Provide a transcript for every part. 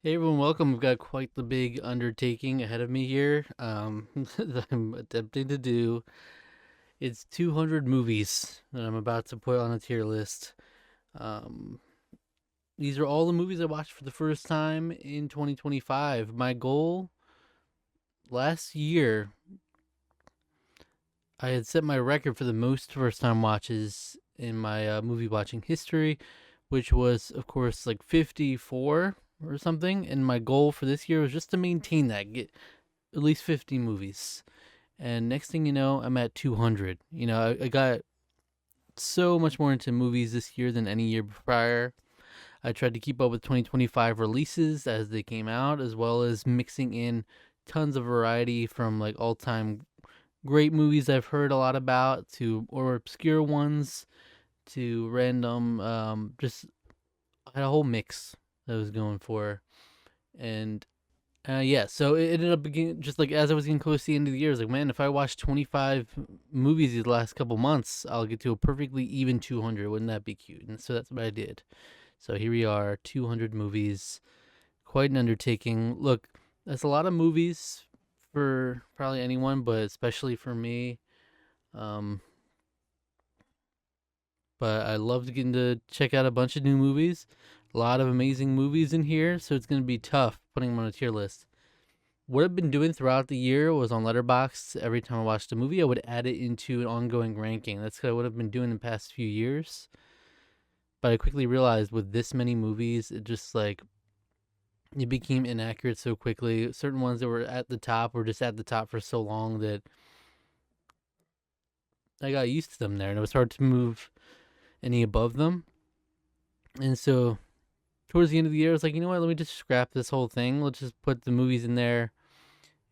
Hey everyone, welcome. We've got quite the big undertaking ahead of me here. That I'm attempting to do. It's 200 movies that I'm about to put on a tier list. Um, these are all the movies I watched for the first time in 2025. My goal last year, I had set my record for the most first time watches in my movie watching history, which was, of course, like 54 or something. And my goal for this year was just to maintain that, get at least 50 movies. And next thing you know, I'm at 200. I got so much more into movies this year than any year prior. I tried to keep up with 2025 releases as they came out, as well as mixing in tons of variety from like all time great movies I've heard a lot about to or obscure ones to random, just I had a whole mix that I was going for. And yeah, so it ended up being just like as I was getting close to the end of the year, I was like, man, if I watch 25 movies these last couple months, I'll get to a perfectly even 200. Wouldn't that be cute? And so that's what I did. So here we are, 200 movies. Quite an undertaking. Look, that's a lot of movies for probably anyone, but especially for me. Um, but I loved getting to check out a bunch of new movies. A lot of amazing movies in here, so it's going to be tough putting them on a tier list. What I've been doing throughout the year was on Letterboxd. Every time I watched a movie, I would add it into an ongoing ranking. That's kind of what I've been doing the past few years. But I quickly realized with this many movies, it just like it became inaccurate so quickly. Certain ones that were at the top were just at the top for so long that I got used to them there, and it was hard to move any above them. And so towards the end of the year, I was like, you know what? Let me just scrap this whole thing. Let's just put the movies in there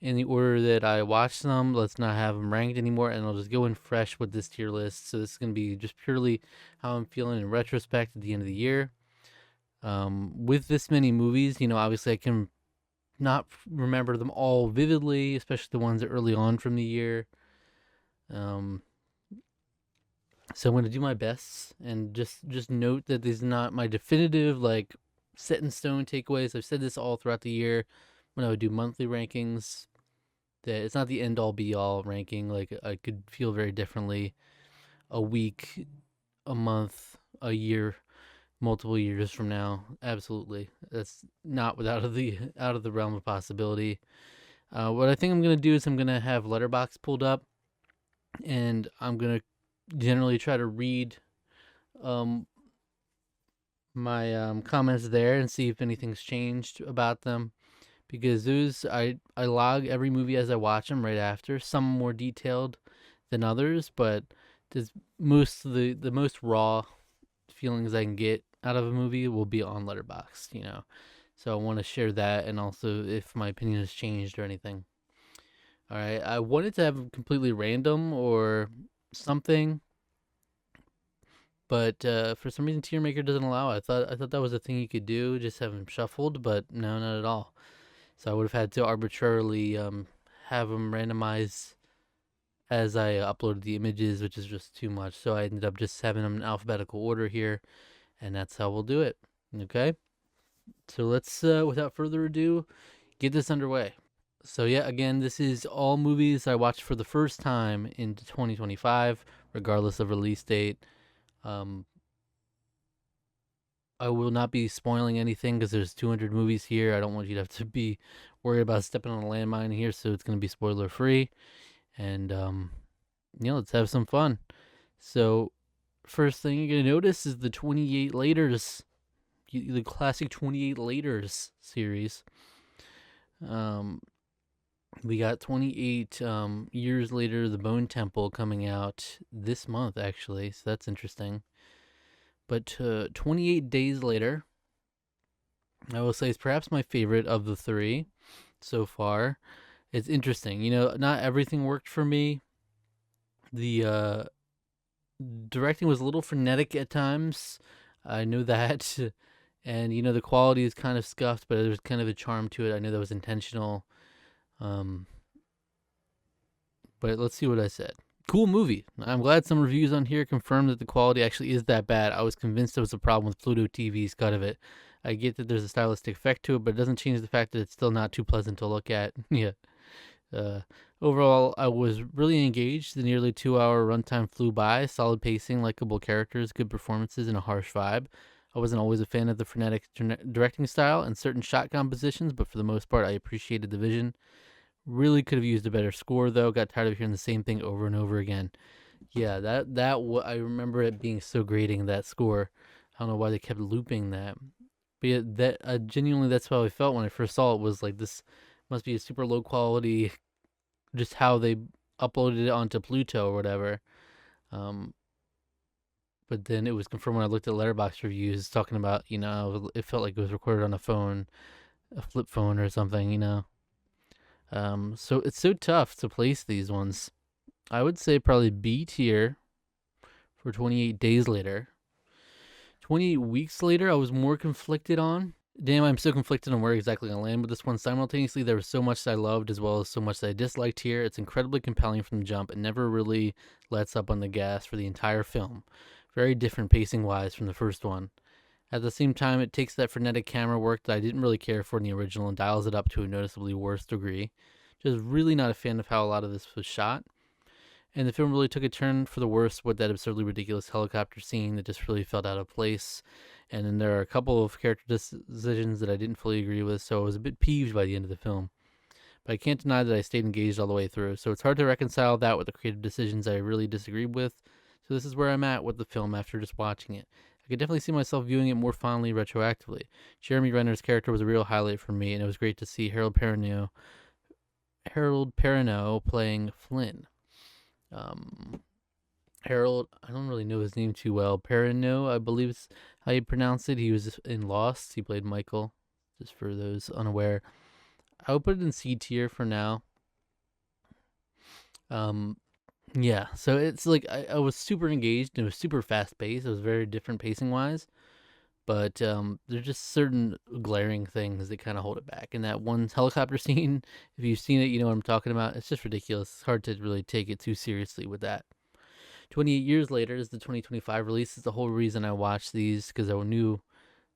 in the order that I watched them. Let's not have them ranked anymore, and I'll just go in fresh with this tier list. So this is gonna be just purely how I'm feeling in retrospect at the end of the year. With this many movies, obviously I can not remember them all vividly, especially the ones early on from the year. Um, so I'm gonna do my best and just note that this is not my definitive like set in stone takeaways. I've said this all throughout the year when I would do monthly rankings that it's not the end all be all ranking. Like I could feel very differently a week, a month, a year, multiple years from now. Absolutely, that's not without of the out of the realm of possibility. What I think I'm gonna do is I'm gonna have Letterbox pulled up, and I'm gonna generally try to read um, my comments there and see if anything's changed about them because those I log every movie as I watch them right after. Some more detailed than others, but there's most of the most raw feelings I can get out of a movie will be on Letterboxd. So I want to share that and also if my opinion has changed or anything. All right, I wanted to have completely random or something, but for some reason Tier Maker doesn't allow it. I thought that was a thing you could do, just have them shuffled, but no, not at all. So I would have had to arbitrarily have them randomize as I uploaded the images, which is just too much. So I ended up just having them in alphabetical order here, and that's how we'll do it. Okay. So let's, without further ado, get this underway. So yeah, again, this is all movies I watched for the first time in 2025, regardless of release date. Um, I will not be spoiling anything because there's 200 movies here. I don't want you to have to be worried about stepping on a landmine here, so it's going to be spoiler free. And let's have some fun. So, first thing you're gonna notice is the 28 Laters, the classic 28 Laters series. Um, we got 28 years later, the Bone Temple coming out this month actually, so that's interesting. But 28 days later, I will say is perhaps my favorite of the three so far. It's interesting, not everything worked for me. The directing was a little frenetic at times. I know that. And the quality is kind of scuffed, but there's kind of a charm to it. I know that was intentional. Um, but let's see what I said. Cool movie. I'm glad some reviews on here confirmed that the quality actually is that bad. I was convinced there was a problem with Pluto TV's cut of it. I get that there's a stylistic effect to it, but it doesn't change the fact that it's still not too pleasant to look at. Yeah. Uh, Overall, I was really engaged. The nearly 2 hour runtime flew by. Solid pacing, likable characters, good performances, and a harsh vibe. I wasn't always a fan of the frenetic directing style and certain shot compositions, but for the most part, I appreciated the vision. Really could have used a better score, though. Got tired of hearing the same thing over and over again. Yeah, I remember it being so grating, that score. I don't know why they kept looping that. But yeah, that genuinely, that's how I felt when I first saw it. Was like, this must be a super low quality, just how they uploaded it onto Pluto or whatever. Um, but then it was confirmed when I looked at Letterboxd reviews talking about, it felt like it was recorded on a phone, a flip phone or something. So it's so tough to place these ones. I would say probably B tier for 28 Days Later. 28 Weeks Later, I was more conflicted on. Damn, I'm so conflicted on where exactly I land with this one. Simultaneously, there was so much that I loved as well as so much that I disliked here. It's incredibly compelling from the jump and never really lets up on the gas for the entire film. Very different pacing-wise from the first one. At the same time, it takes that frenetic camera work that I didn't really care for in the original and dials it up to a noticeably worse degree. Just really not a fan of how a lot of this was shot. And the film really took a turn for the worse with that absurdly ridiculous helicopter scene that just really felt out of place. And then there are a couple of character decisions that I didn't fully agree with, so I was a bit peeved by the end of the film. But I can't deny that I stayed engaged all the way through, so it's hard to reconcile that with the creative decisions I really disagreed with. So this is where I'm at with the film after just watching it. I could definitely see myself viewing it more fondly retroactively. Jeremy Renner's character was a real highlight for me, and it was great to see Harold Perrineau playing Flynn. Harold, I don't really know his name too well. Perrineau, I believe is how you pronounce it. He was in Lost. He played Michael, just for those unaware. I would put it in C tier for now. Yeah, so it's like I was super engaged and it was super fast paced. It was very different pacing wise. But there's just certain glaring things that kind of hold it back. And that one helicopter scene, if you've seen it, you know what I'm talking about. It's just ridiculous. It's hard to really take it too seriously with that. 28 years later is the 2025 release. Is the whole reason I watched these, because I knew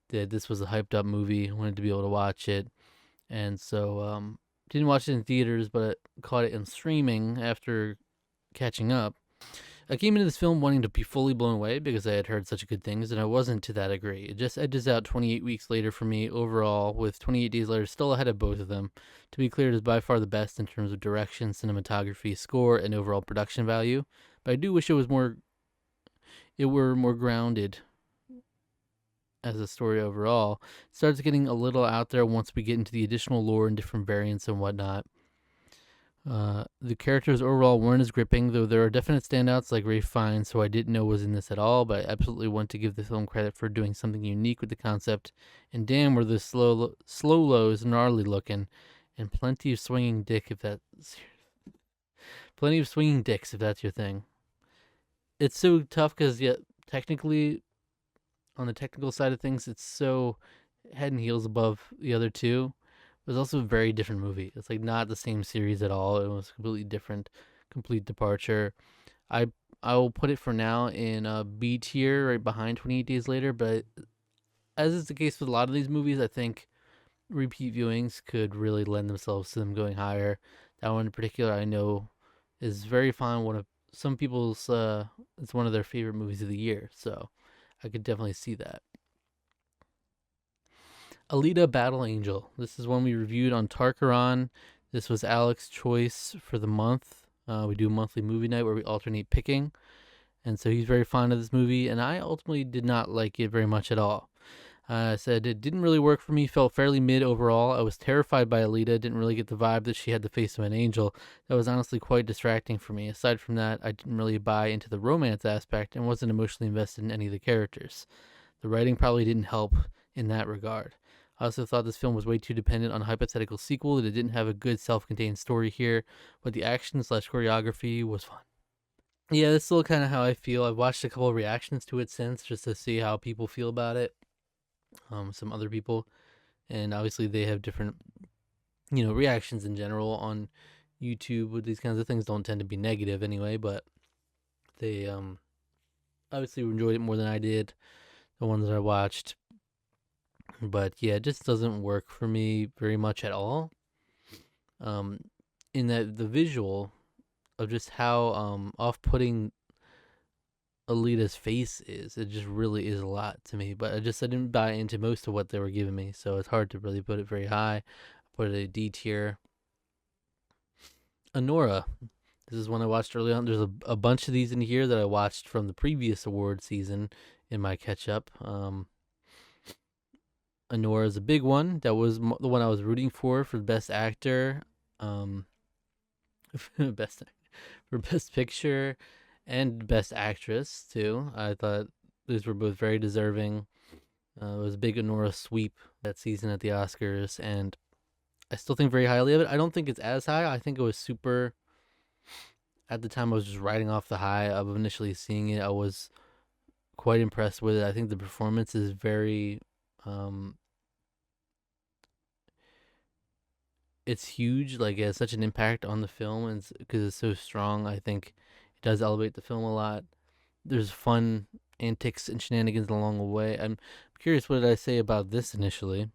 that this was a hyped up movie. I wanted to be able to watch it. And so didn't watch it in theaters, but caught it in streaming after catching up. I came into this film wanting to be fully blown away because I had heard such good things, and I wasn't to that degree. It just edges out 28 Weeks Later for me overall, with 28 Days Later still ahead of both of them. To be clear, it is by far the best in terms of direction, cinematography, score, and overall production value. But I do wish it were more grounded as a story overall. It starts getting a little out there once we get into the additional lore and different variants and whatnot. The characters overall weren't as gripping, though there are definite standouts like Ralph Fiennes, who I didn't know was in this at all, but I absolutely want to give the film credit for doing something unique with the concept. And damn, were the slow lows gnarly looking, and plenty of swinging dicks if that's your thing. It's so tough because yet technically, on the technical side of things, it's so head and heels above the other two. It was also a very different movie. It's like not the same series at all. It was completely different, complete departure. I will put it for now in a B tier, right behind 28 Days Later. But as is the case with a lot of these movies, I think repeat viewings could really lend themselves to them going higher. That one in particular, I know, is very fun. One of some people's, it's one of their favorite movies of the year. So I could definitely see that. Alita Battle Angel. This is one we reviewed on Tarkaron. This was Alex's choice for the month. We do a monthly movie night where we alternate picking. And so he's very fond of this movie, and I ultimately did not like it very much at all. I said it didn't really work for me, felt fairly mid overall. I was terrified by Alita, didn't really get the vibe that she had the face of an angel. That was honestly quite distracting for me. Aside from that, I didn't really buy into the romance aspect and wasn't emotionally invested in any of the characters. The writing probably didn't help in that regard. I also thought this film was way too dependent on a hypothetical sequel, that it didn't have a good self-contained story here, but the action/choreography was fun. Yeah, that's still kind of how I feel. I've watched a couple of reactions to it since, just to see how people feel about it. Some other people, and obviously they have different, reactions in general on YouTube with these kinds of things. Don't tend to be negative anyway, but they obviously enjoyed it more than I did, the ones that I watched. But yeah, it just doesn't work for me very much at all. Um, in that the visual of just how off-putting Alita's face is, it just really is a lot to me. But I didn't buy into most of what they were giving me, so it's hard to really put it very high. Put it a D tier. Anora. This is one I watched early on. There's a bunch of these in here that I watched from the previous award season in my catch up. Anora is a big one. That was the one I was rooting for best actor, um, best for best picture, and best actress too. I thought these were both very deserving. It was a big Anora sweep that season at the Oscars, and I still think very highly of it. I don't think it's as high. I think it was super. At the time, I was just riding off the high of initially seeing it. I was quite impressed with it. I think the performance is very. It's huge. Like it has such an impact on the film, and because it's so strong, I think it does elevate the film a lot. There's fun antics and shenanigans along the way. I'm curious, what did I say about this initially?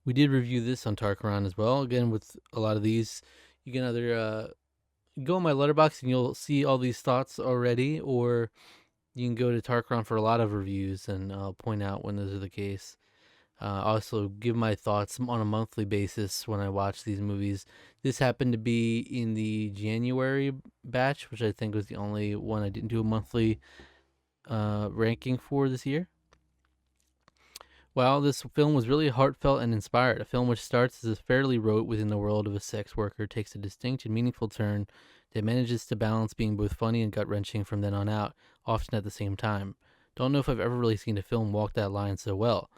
We did review this on Tarkaron as well. Again, with a lot of these, you can either go on my Letterboxd and you'll see all these thoughts already, or you can go to Tarkaron for a lot of reviews, and I'll point out when those are the case. Also, give my thoughts on a monthly basis when I watch these movies. This happened to be in the January batch, which I think was the only one I didn't do a monthly ranking for this year. Well, this film was really heartfelt and inspired. A film which starts as a fairly rote within the world of a sex worker takes a distinct and meaningful turn that manages to balance being both funny and gut wrenching from then on out, often at the same time. Don't know if I've ever really seen a film walk that line so well.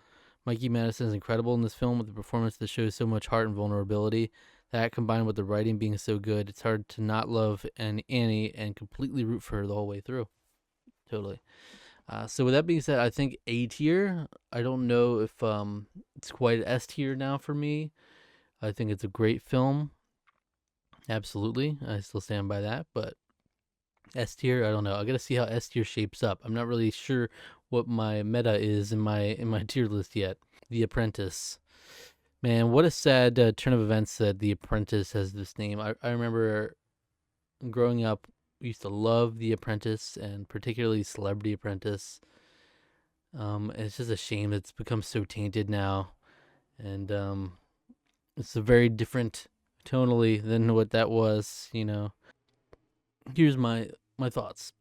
Mikey Madison is incredible in this film with a performance that shows so much heart and vulnerability. That combined with the writing being so good, it's hard to not love Annie and completely root for her the whole way through. Totally. So with that being said, I think A tier. I don't know if it's quite S tier now for me. I think it's a great film. Absolutely, I still stand by that. But S tier, I don't know. I gotta see how S tier shapes up. I'm not really sure what my meta is in my tier list yet. The Apprentice. Man, what a sad turn of events that The Apprentice has this name. I remember growing up, we used to love The Apprentice, and particularly Celebrity Apprentice. It's just a shame that it's become so tainted now, and it's a very different tonally than what that was. Here's my thoughts,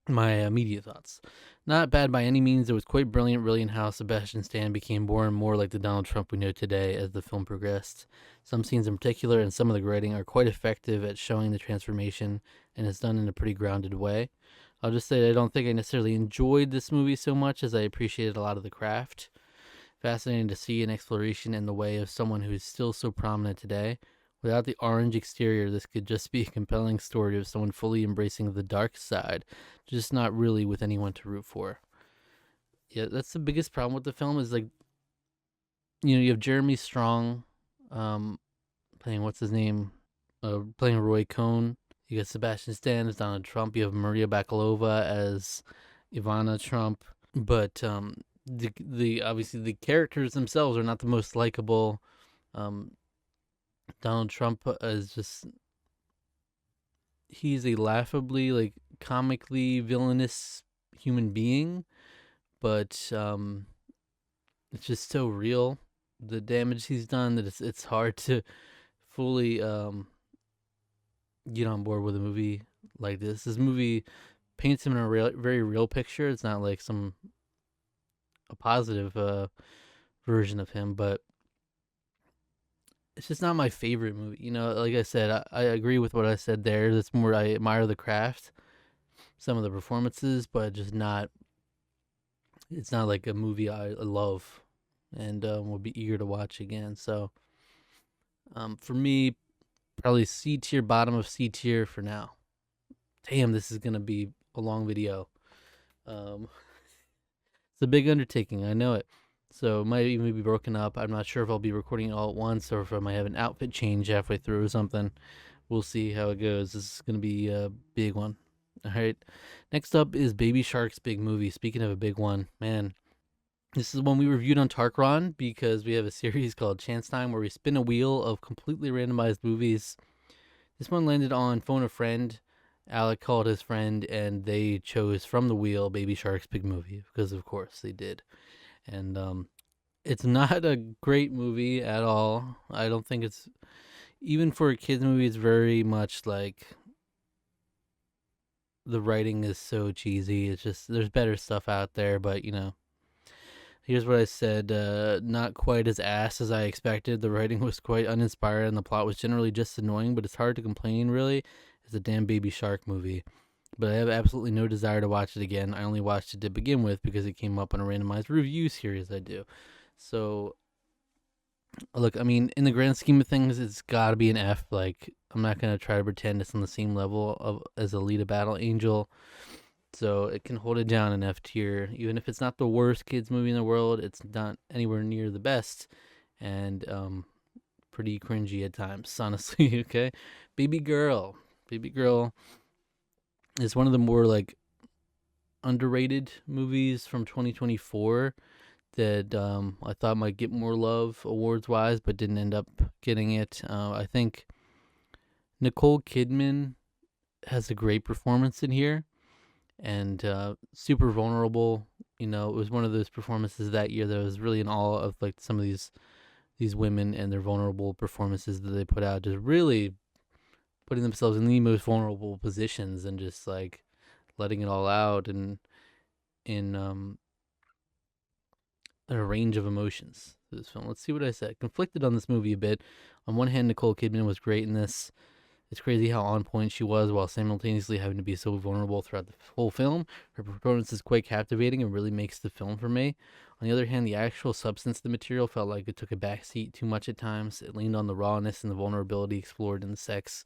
my immediate thoughts. Not bad by any means. It was quite brilliant, really, in how Sebastian Stan became more and more like the Donald Trump we know today as the film progressed. Some scenes in particular and some of the writing are quite effective at showing the transformation, and it's done in a pretty grounded way. I'll just say I don't think I necessarily enjoyed this movie so much as I appreciated a lot of the craft. Fascinating to see an exploration in the way of someone who is still so prominent today. Without the orange exterior, this could just be a compelling story of someone fully embracing the dark side, just not really with anyone to root for. Yeah, that's the biggest problem with the film is like, you have Jeremy Strong, playing what's his name, playing Roy Cohn. You got Sebastian Stan as Donald Trump. You have Maria Bakalova as Ivana Trump. But the obviously the characters themselves are not the most likable. Donald Trump is just, he's a laughably, like, comically villainous human being, but it's just so real, the damage he's done, that it's hard to fully get on board with a movie like this. This movie paints him in a very real picture. It's not like a positive version of him, but it's just not my favorite movie. Like I said, I agree with what I said there. It's more, I admire the craft, some of the performances, but just not. It's not like a movie I love and will be eager to watch again. So, for me, probably C tier, bottom of C tier for now. Damn, this is gonna be a long video. It's a big undertaking. I know it. So it might even be broken up. I'm not sure if I'll be recording all at once or if I might have an outfit change halfway through or something. We'll see how it goes. This is going to be a big one. All right. Next up is Baby Shark's big movie. Speaking of a big one, man, This is one we reviewed on Tarkron because we have a series called Chance Time where we spin a wheel of completely randomized movies. This one landed on Phone a Friend. Alec called his friend and they chose from the wheel Baby Shark's Big Movie because, of course, they did. And it's not a great movie at all. I don't think it's, even for a kids movie, it's very much like the writing is so cheesy. It's just, there's better stuff out there, but here's what I said. Not quite as ass as I expected. The writing was quite uninspired and the plot was generally just annoying, but it's hard to complain, really. It's a damn Baby Shark movie. But I have absolutely no desire to watch it again. I only watched it to begin with because it came up on a randomized review series I do. So, look, I mean, in the grand scheme of things, it's got to be an F. Like, I'm not going to try to pretend it's on the same level of as Alita Battle Angel. So it can hold it down in F tier. Even if it's not the worst kids movie in the world, it's not anywhere near the best. And pretty cringy at times, honestly. Okay. Baby Girl. Baby Girl is one of the more like underrated movies from 2024 that I thought might get more love awards wise, but didn't end up getting it. I think Nicole Kidman has a great performance in here and super vulnerable. It was one of those performances that year that was really in awe of like some of these women and their vulnerable performances that they put out, just really putting themselves in the most vulnerable positions and just like letting it all out and in a range of emotions through this film. Let's see what I said. Conflicted on this movie a bit. On one hand, Nicole Kidman was great in this. It's crazy how on point she was while simultaneously having to be so vulnerable throughout the whole film. Her performance is quite captivating and really makes the film for me. On the other hand, the actual substance of the material felt like it took a backseat too much at times. It leaned on the rawness and the vulnerability explored in the sex,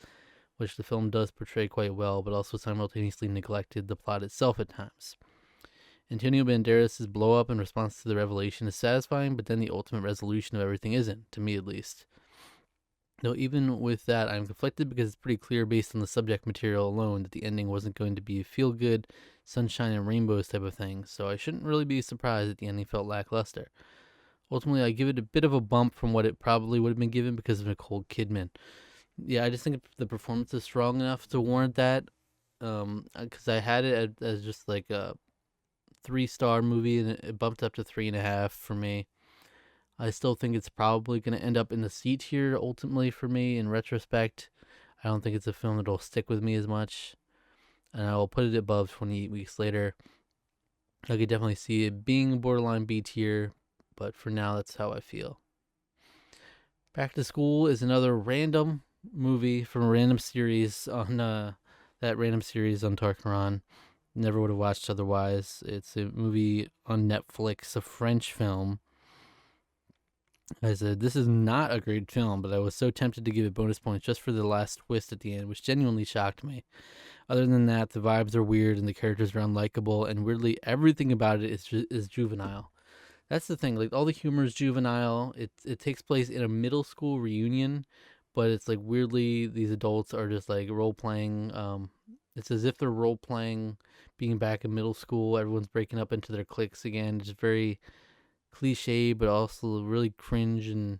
which the film does portray quite well, but also simultaneously neglected the plot itself at times. Antonio Banderas' blow up in response to the revelation is satisfying, but then the ultimate resolution of everything isn't, to me at least. Though even with that, I'm conflicted because it's pretty clear based on the subject material alone that the ending wasn't going to be a feel good, sunshine and rainbows type of thing, so I shouldn't really be surprised that the ending felt lackluster. Ultimately, I give it a bit of a bump from what it probably would have been given because of Nicole Kidman. Yeah, I just think the performance is strong enough to warrant that. Because I had it as just like a 3-star movie and it bumped up to 3.5 for me. I still think it's probably going to end up in the C tier ultimately for me in retrospect. I don't think it's a film that'll stick with me as much. And I will put it above 28 Weeks Later. I could definitely see it being borderline B tier, but for now, that's how I feel. Back to School is another random movie from a random series on that random series on Tarkaron. Never would have watched otherwise. It's a movie on Netflix, a French film. I said, this is not a great film, but I was so tempted to give it bonus points just for the last twist at the end, which genuinely shocked me. Other than that, the vibes are weird and the characters are unlikable, and weirdly, everything about it is juvenile. That's the thing. Like all the humor is juvenile. It takes place in a middle school reunion, but it's like weirdly these adults are just like role playing. It's as if they're role playing being back in middle school. Everyone's breaking up into their cliques again. Just very cliche, but also really cringe and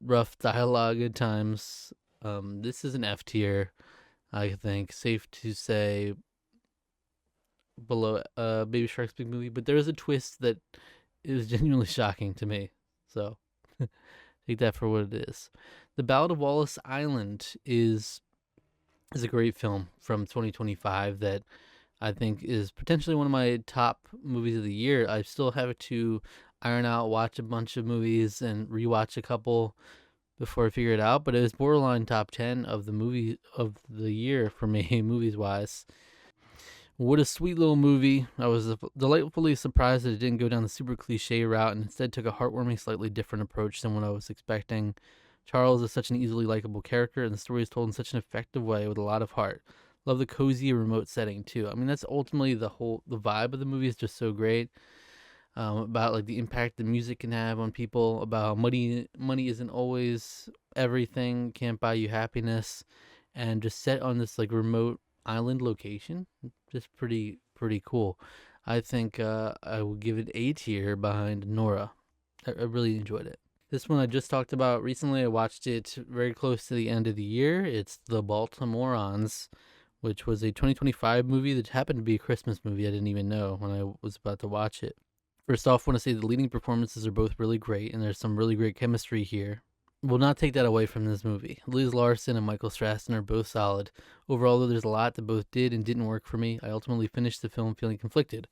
rough dialogue at times. This is an F tier, I think. Safe to say below Baby Shark's Big Movie, but there is a twist that is genuinely shocking to me. So take that for what it is. The Ballad of Wallace Island is a great film from 2025 that I think is potentially one of my top movies of the year. I still have to iron out, watch a bunch of movies, and rewatch a couple before I figure it out. But it was borderline top 10 of the movie of the year for me, movies wise. What a sweet little movie. I was delightfully surprised that it didn't go down the super cliche route and instead took a heartwarming, slightly different approach than what I was expecting. Charles is such an easily likable character, and the story is told in such an effective way with a lot of heart. Love the cozy remote setting too. I mean, that's ultimately the vibe of the movie is just so great. About like the impact the music can have on people, about how money isn't always everything, can't buy you happiness, and just set on this like remote island location, just pretty cool. I think I will give it A tier behind Nora. I really enjoyed it. This one I just talked about recently. I watched it very close to the end of the year. It's The Baltimoreans, which was a 2025 movie that happened to be a Christmas movie. I didn't even know when I was about to watch it. First off, I want to say the leading performances are both really great, and there's some really great chemistry here. Will not take that away from this movie. Liz Larson and Michael Strasston are both solid. Overall, though, there's a lot that both did and didn't work for me. I ultimately finished the film feeling conflicted.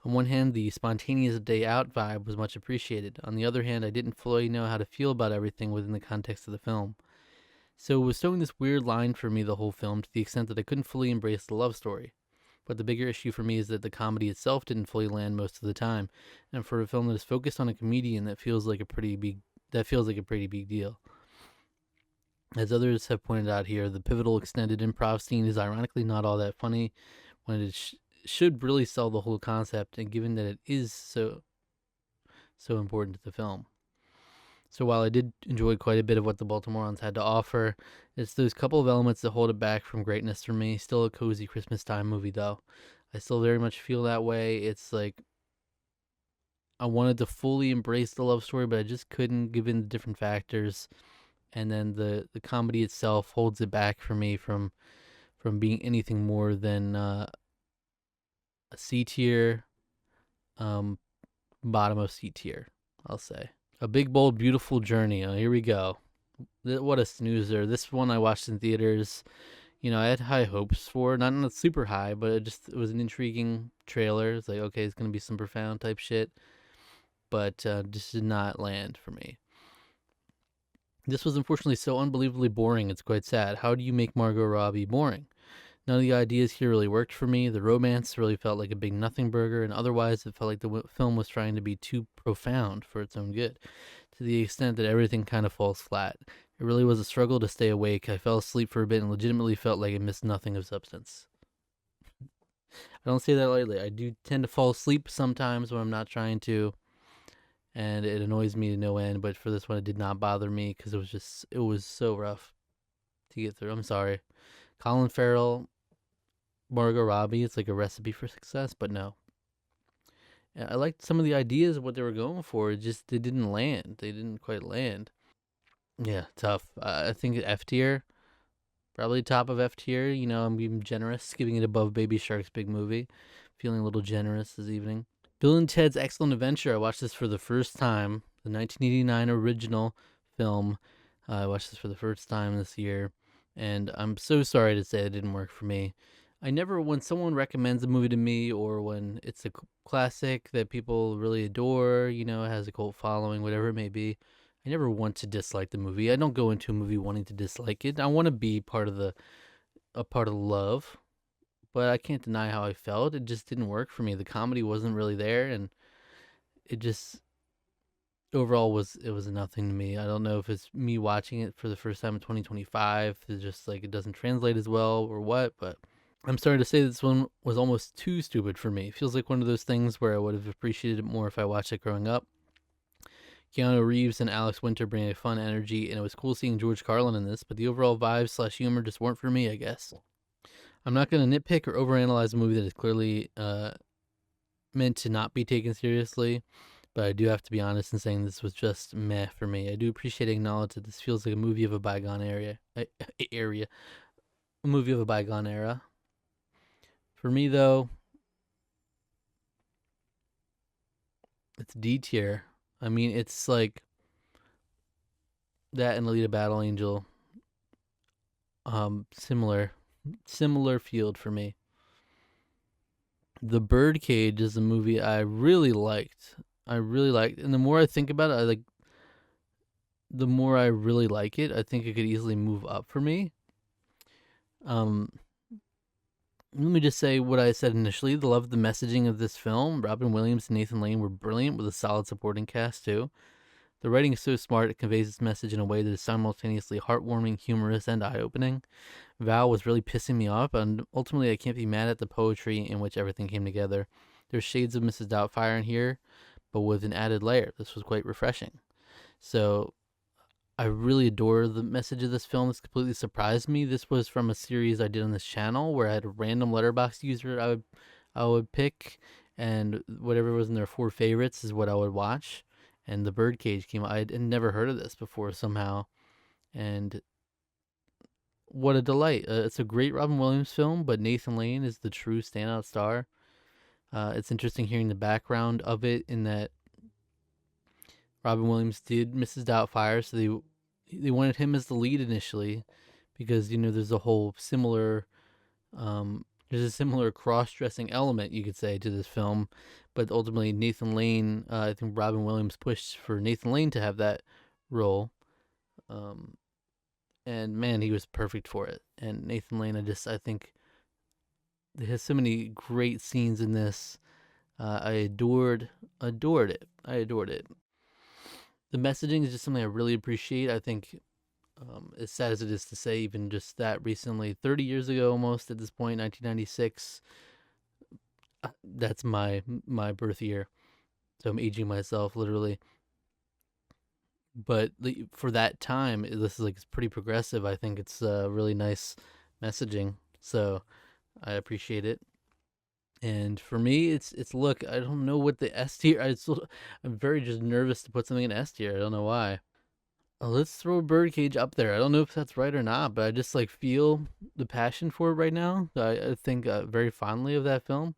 On one hand, the spontaneous day out vibe was much appreciated. On the other hand, I didn't fully know how to feel about everything within the context of the film. So it was towing this weird line for me the whole film, to the extent that I couldn't fully embrace the love story. But the bigger issue for me is that the comedy itself didn't fully land most of the time, and for a film that is focused on a comedian, that feels like a pretty big deal. As others have pointed out here, the pivotal extended improv scene is ironically not all that funny, when it should really sell the whole concept, and given that it is so important to the film. So while I did enjoy quite a bit of what the Baltimoreans had to offer, it's those couple of elements that hold it back from greatness for me. Still a cozy Christmas time movie, though. I still very much feel that way. It's like I wanted to fully embrace the love story, but I just couldn't, given the different factors. And then the comedy itself holds it back for me from being anything more than a C tier, bottom of C tier, I'll say. A Big Bold Beautiful Journey. Oh, here we go. What a snoozer. This one I watched in theaters. I had high hopes for, not super high, but it was an intriguing trailer. It's like, okay, it's going to be some profound type shit, but just did not land for me. This was unfortunately so unbelievably boring, it's quite sad. How do you make Margot Robbie boring? None of the ideas here really worked for me. The romance really felt like a big nothing burger, and otherwise it felt like the film was trying to be too profound for its own good, to the extent that everything kind of falls flat. It really was a struggle to stay awake. I fell asleep for a bit and legitimately felt like I missed nothing of substance. I don't say that lightly. I do tend to fall asleep sometimes when I'm not trying to, and it annoys me to no end, but for this one it did not bother me because it was so rough to get through. I'm sorry. Colin Farrell, Margot Robbie, it's like a recipe for success, but no. I liked some of the ideas of what they were going for. They didn't land. They didn't quite land. Yeah, tough. I think F tier, probably top of F tier. I'm being generous, giving it above Baby Shark's big movie. Feeling a little generous this evening. Bill and Ted's Excellent Adventure. I watched this for the first time. The 1989 original film. I watched this for the first time this year, and I'm so sorry to say it didn't work for me. When someone recommends a movie to me, or when it's a classic that people really adore, it has a cult following, whatever it may be, I never want to dislike the movie. I don't go into a movie wanting to dislike it. I want to be part of the love, but I can't deny how I felt. It just didn't work for me. The comedy wasn't really there, and it just overall was nothing to me. I don't know if it's me watching it for the first time in 2025. It's just like it doesn't translate as well or what, but I'm starting to say this one was almost too stupid for me. It feels like one of those things where I would have appreciated it more if I watched it growing up. Keanu Reeves and Alex Winter bring a fun energy, and it was cool seeing George Carlin in this, but the overall vibes / humor just weren't for me, I guess. I'm not going to nitpick or overanalyze a movie that is clearly meant to not be taken seriously, but I do have to be honest in saying this was just meh for me. I do appreciate and acknowledge that this feels like a movie of a bygone a movie of a bygone era. For me, though, it's D tier. I mean, it's like that and Alita Battle Angel. Similar field for me. The Birdcage is a movie I really liked. And the more I think about it, the more I really like it. I think it could easily move up for me. Let me just say what I said initially. The messaging of this film. Robin Williams and Nathan Lane were brilliant with a solid supporting cast too. The writing is so smart, it conveys its message in a way that is simultaneously heartwarming, humorous, and eye-opening. Val was really pissing me off, and ultimately I can't be mad at the poetry in which everything came together. There's shades of Mrs. Doubtfire in here, but with an added layer. This was quite refreshing. So I really adore the message of this film. This completely surprised me. This was from a series I did on this channel where I had a random Letterboxd user I would pick, and whatever was in their four favorites is what I would watch. And The Birdcage came out. I'd never heard of this before somehow, and what a delight! It's a great Robin Williams film, but Nathan Lane is the true standout star. It's interesting hearing the background of it in that Robin Williams did Mrs. Doubtfire, so they wanted him as the lead initially because there's a whole similar there's a similar cross-dressing element, you could say, to this film, but ultimately Nathan Lane, I think Robin Williams pushed for Nathan Lane to have that role, um, and man, he was perfect for it. And Nathan Lane, I think, he has so many great scenes in this. I adored it. I adored it. The messaging is just something I really appreciate. I think, as sad as it is to say, even just that recently, 30 years ago almost at this point, 1996, that's my birth year. So I'm aging myself literally. But for that time, this is like it's pretty progressive. I think it's really nice messaging. So I appreciate it. And for me, it's look. I don't know what the S tier. I'm very just nervous to put something in S tier. I don't know why. Let's throw Birdcage up there. I don't know if that's right or not, but I just like feel the passion for it right now. I think very fondly of that film,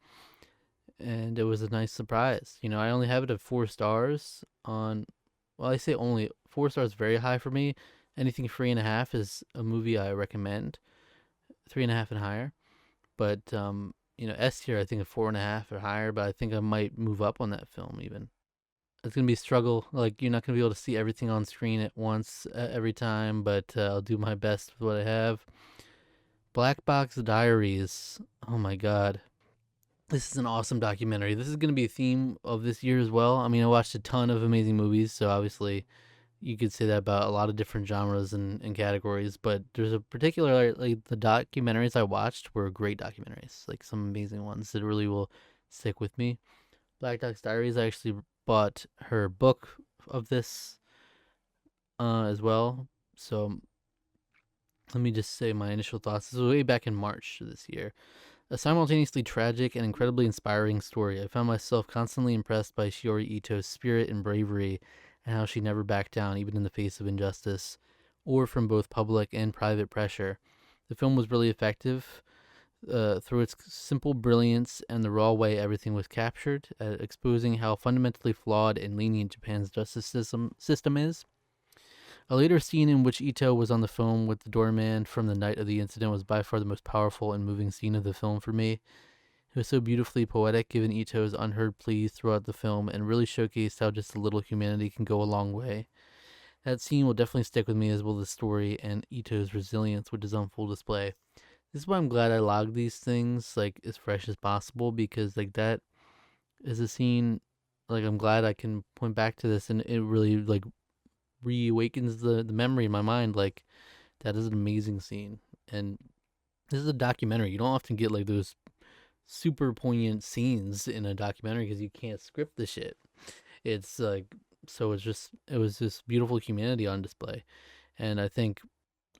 and it was a nice surprise. I only have it at 4 stars on. Well, I say only 4 stars, very high for me. Anything 3.5 is a movie I recommend. 3.5 and higher, but S tier I think a 4.5 or higher. But I think I might move up on that film even. It's gonna be a struggle. Like you're not gonna be able to see everything on screen at once every time, but I'll do my best with what I have. Black Box Diaries. Oh my god, this is an awesome documentary. This is gonna be a theme of this year as well. I mean, I watched a ton of amazing movies, so obviously you could say that about a lot of different genres and categories. But there's a particular like the documentaries I watched were great documentaries, like some amazing ones that really will stick with me. Black Box Diaries. I actually bought her book of this as well. So let me just say my initial thoughts. This was way back in March of this year. A simultaneously tragic and incredibly inspiring story. I found myself constantly impressed by Shiori Ito's spirit and bravery and how she never backed down, even in the face of injustice or from both public and private pressure. The film was really effective through its simple brilliance and the raw way everything was captured, exposing how fundamentally flawed and lenient Japan's justice system is. A later scene in which Ito was on the phone with the doorman from the night of the incident was by far the most powerful and moving scene of the film for me. It was so beautifully poetic, given Ito's unheard pleas throughout the film, and really showcased how just a little humanity can go a long way. That scene will definitely stick with me, as will the story and Ito's resilience, which is on full display. This is why I'm glad I logged these things like as fresh as possible, because like that is a scene like I'm glad I can point back to this and it really like reawakens the memory in my mind. Like that is an amazing scene. And this is a documentary. You don't often get like those super poignant scenes in a documentary because you can't script the shit. It's like so it was just beautiful humanity on display. And I think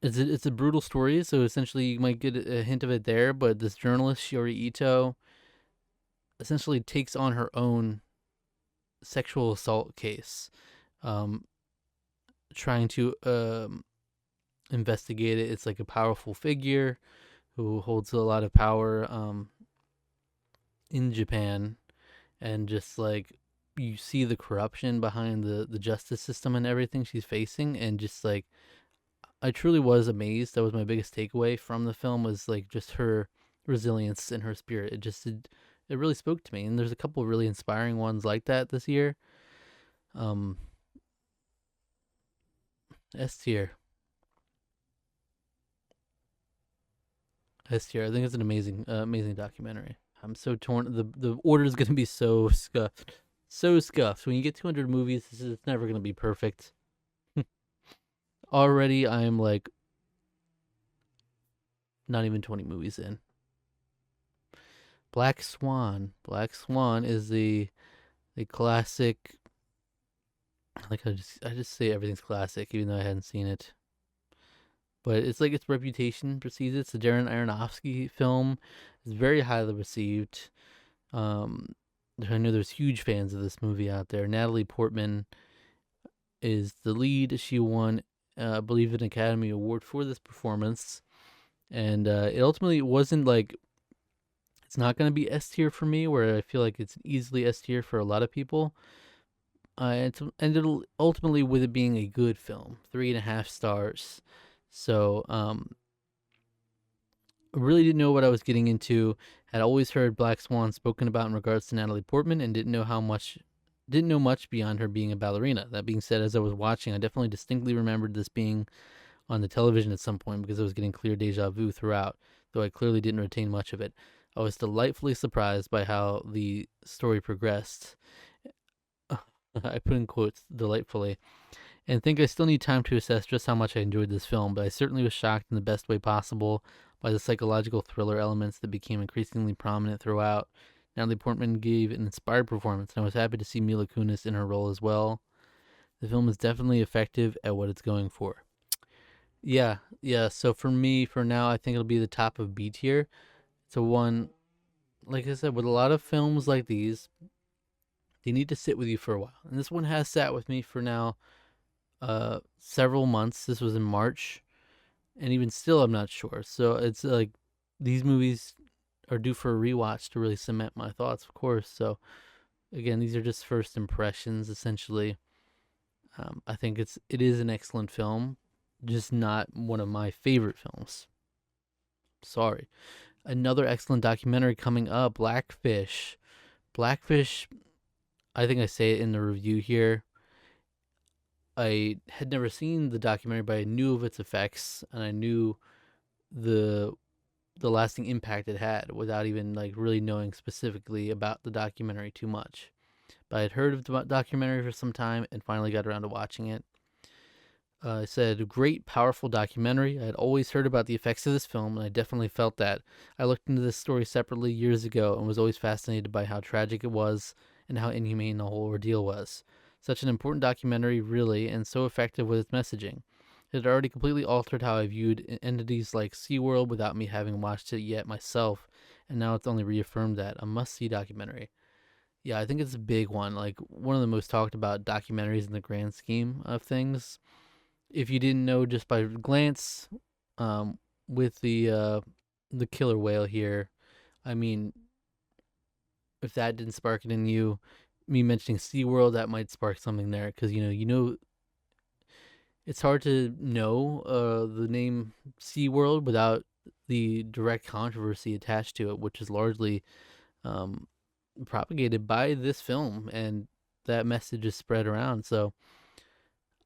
it's a brutal story, so essentially you might get a hint of it there. But this journalist Shiori Ito essentially takes on her own sexual assault case, um, trying to investigate it. It's like a powerful figure who holds a lot of power in Japan, and just like you see the corruption behind the justice system and everything she's facing, and just like I truly was amazed. That was my biggest takeaway from the film, was like just her resilience and her spirit. It really spoke to me. And there's a couple of really inspiring ones like that this year. Um, S tier, S tier. I think it's an amazing documentary. I'm so torn. The order is gonna be so scuffed, so scuffed. When you get 200 movies, it's never gonna be perfect. Already, I'm like not even 20 movies in. Black Swan. Black Swan is the classic. Like I just say everything's classic, even though I hadn't seen it. But it's like its reputation precedes it. It's a Darren Aronofsky film. It's very highly received. Um, I know there's huge fans of this movie out there. Natalie Portman is the lead. She won, I believe, an Academy Award for this performance, and it ultimately wasn't like, it's not going to be S tier for me, where I feel like it's easily S tier for a lot of people. It ended ultimately with it being a good film, 3.5 stars. So, I really didn't know what I was getting into. Had always heard Black Swan spoken about in regards to Natalie Portman, and didn't know much beyond her being a ballerina. That being said, as I was watching, I definitely distinctly remembered this being on the television at some point because I was getting clear deja vu throughout, though I clearly didn't retain much of it. I was delightfully surprised by how the story progressed. I put in quotes, delightfully, and think I still need time to assess just how much I enjoyed this film, but I certainly was shocked in the best way possible by the psychological thriller elements that became increasingly prominent throughout. Natalie Portman gave an inspired performance, and I was happy to see Mila Kunis in her role as well. The film is definitely effective at what it's going for. Yeah. So for me, for now, I think it'll be the top of B tier. It's a one, like I said, with a lot of films like these, they need to sit with you for a while. And this one has sat with me for now several months. This was in March, and even still, I'm not sure. So it's like these movies are due for a rewatch to really cement my thoughts, of course. So again, these are just first impressions, essentially. I think it is an excellent film, just not one of my favorite films. Sorry. Another excellent documentary coming up, Blackfish. Blackfish, I think I say it in the review here. I had never seen the documentary, but I knew of its effects, and I knew the the lasting impact it had without even like really knowing specifically about the documentary too much. But I had heard of the documentary for some time and finally got around to watching it. I said, great, powerful documentary. I had always heard about the effects of this film, and I definitely felt that. I looked into this story separately years ago and was always fascinated by how tragic it was and how inhumane the whole ordeal was. Such an important documentary, really, and so effective with its messaging. It had already completely altered how I viewed entities like SeaWorld without me having watched it yet myself, and now it's only reaffirmed that. A must see documentary. Yeah, I think it's a big one, like one of the most talked about documentaries in the grand scheme of things. If you didn't know just by glance, with the killer whale here, I mean, if that didn't spark it in you, me mentioning SeaWorld, that might spark something there because it's hard to know the name SeaWorld without the direct controversy attached to it, which is largely um, propagated by this film, and that message is spread around. So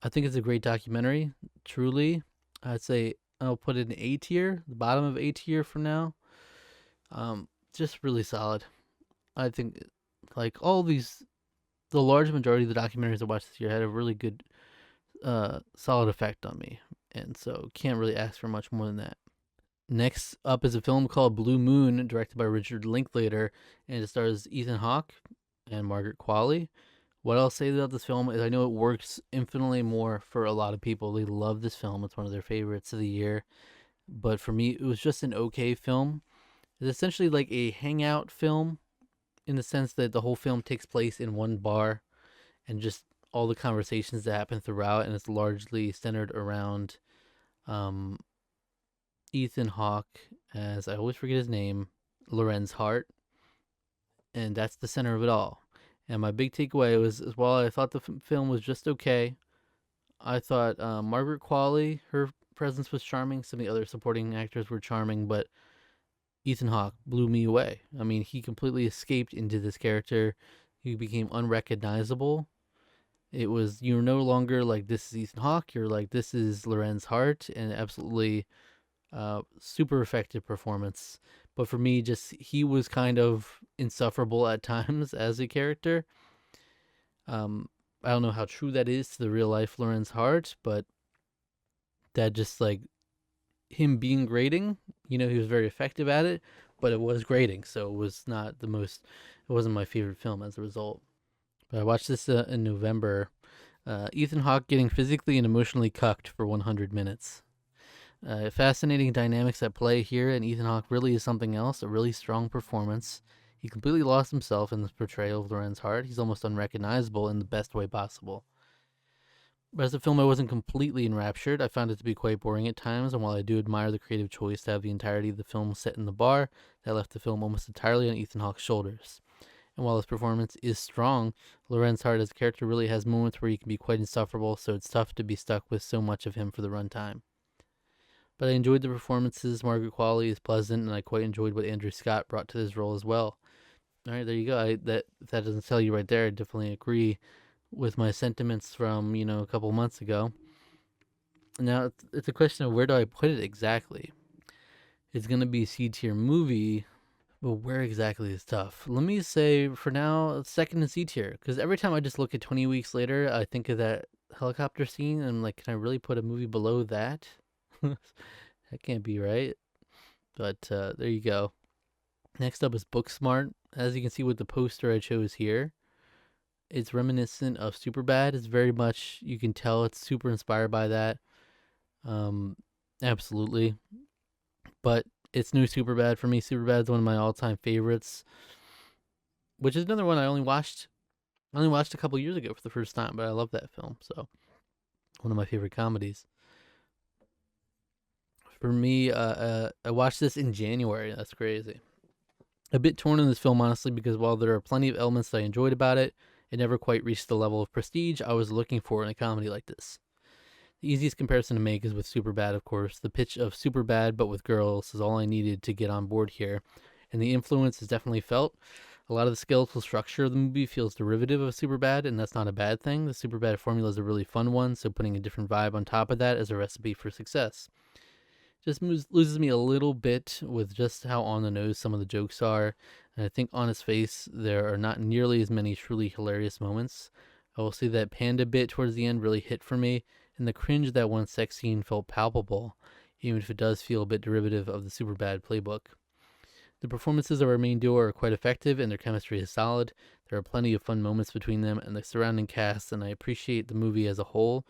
I think it's a great documentary. Truly, I'd say I'll put it in A tier, the bottom of A tier for now. Just really solid. I think like all these, the large majority of the documentaries I watched this year had a really good, solid effect on me, and so can't really ask for much more than that. Next up is a film called Blue Moon, directed by Richard Linklater, and it stars Ethan Hawke and Margaret Qualley. What I'll say about this film is I know it works infinitely more for a lot of people. They love this film. It's one of their favorites of the year. But for me, it was just an okay film. It's essentially like a hangout film in the sense that the whole film takes place in one bar and just all the conversations that happen throughout. And it's largely centered around um, Ethan Hawke, as I always forget his name, Lorenz Hart. And that's the center of it all. And my big takeaway was, while I thought the film was just okay, I thought Margaret Qualley, her presence was charming. Some of the other supporting actors were charming, but Ethan Hawke blew me away. I mean, he completely escaped into this character. He became unrecognizable. It was, you're no longer like, this is Ethan Hawke. You're like, this is Lorenz Hart, and absolutely super effective performance. But for me, just he was kind of insufferable at times as a character. I don't know how true that is to the real life Lorenz Hart, but that just like him being grating, he was very effective at it, but it was grating, so it was not the most. It wasn't my favorite film as a result. But I watched this in November. Ethan Hawke getting physically and emotionally cucked for 100 minutes. Fascinating dynamics at play here, and Ethan Hawke really is something else. A really strong performance. He completely lost himself in this portrayal of Loren's Hart. He's almost unrecognizable in the best way possible. But as a film, I wasn't completely enraptured. I found it to be quite boring at times, and while I do admire the creative choice to have the entirety of the film set in the bar, that left the film almost entirely on Ethan Hawke's shoulders. And while his performance is strong, Lorenz Hart as a character really has moments where he can be quite insufferable, so it's tough to be stuck with so much of him for the runtime. But I enjoyed the performances. Margaret Qualley is pleasant, and I quite enjoyed what Andrew Scott brought to this role as well. All right, there you go. That if that doesn't tell you right there, I definitely agree with my sentiments from a couple months ago. Now it's a question of where do I put it exactly. It's gonna be a C tier movie, but where exactly is tough. Let me say for now, second in C tier, because every time I just look at 20 Weeks Later, I think of that helicopter scene, and I'm like, can I really put a movie below that? That can't be right. But there you go. Next up is Booksmart. As you can see with the poster I chose here, it's reminiscent of Superbad. It's very much, you can tell it's super inspired by that. Absolutely. But it's new Superbad for me. Superbad is one of my all-time favorites, which is another one I only watched a couple years ago for the first time, but I love that film. So one of my favorite comedies. For me, I watched this in January. That's crazy. A bit torn in this film, honestly, because while there are plenty of elements that I enjoyed about it, it never quite reached the level of prestige I was looking for in a comedy like this. The easiest comparison to make is with Superbad, of course. The pitch of Superbad, but with girls, is all I needed to get on board here, and the influence is definitely felt. A lot of the skeletal structure of the movie feels derivative of Superbad, and that's not a bad thing. The Superbad formula is a really fun one, so putting a different vibe on top of that is a recipe for success. Just loses me a little bit with just how on the nose some of the jokes are, and I think on its face there are not nearly as many truly hilarious moments. I will say that panda bit towards the end really hit for me, and the cringe of that one sex scene felt palpable, even if it does feel a bit derivative of the Superbad playbook. The performances of our main duo are quite effective, and their chemistry is solid. There are plenty of fun moments between them and the surrounding cast, and I appreciate the movie as a whole.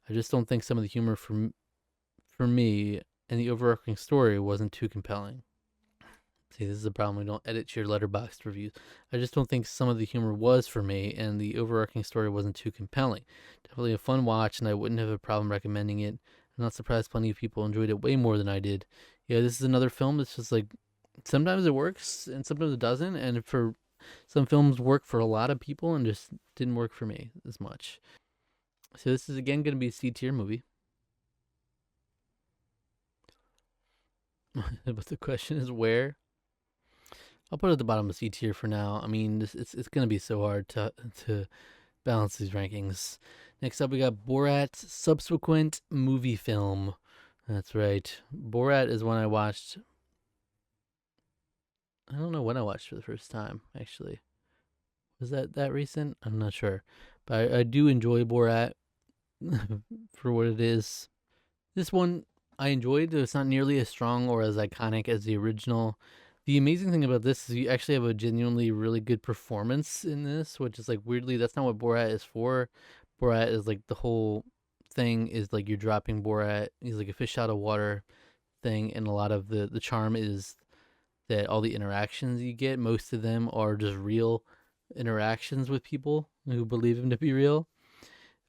I just don't think some of the humor for me and the overarching story wasn't too compelling. See, this is the problem. We don't edit your Letterboxd reviews. I just don't think some of the humor was for me, and the overarching story wasn't too compelling. Definitely a fun watch, and I wouldn't have a problem recommending it. I'm not surprised plenty of people enjoyed it way more than I did. Yeah, this is another film that's just like, sometimes it works, and sometimes it doesn't, and for some films work for a lot of people, and just didn't work for me as much. So this is, again, going to be a C tier movie. But the question is where? I'll put it at the bottom of C tier for now. I mean, it's gonna be so hard to balance these rankings. Next up, we got Borat's subsequent movie film. That's right. Borat is one I watched. I don't know when I watched for the first time, actually. Was that recent? I'm not sure. But I do enjoy Borat for what it is. This one I enjoyed. It's not nearly as strong or as iconic as the original. The amazing thing about this is you actually have a genuinely really good performance in this, which is like weirdly, that's not what Borat is for. Borat is like the whole thing is like you're dropping Borat. He's like a fish out of water thing, and a lot of the charm is that all the interactions you get, most of them are just real interactions with people who believe him to be real.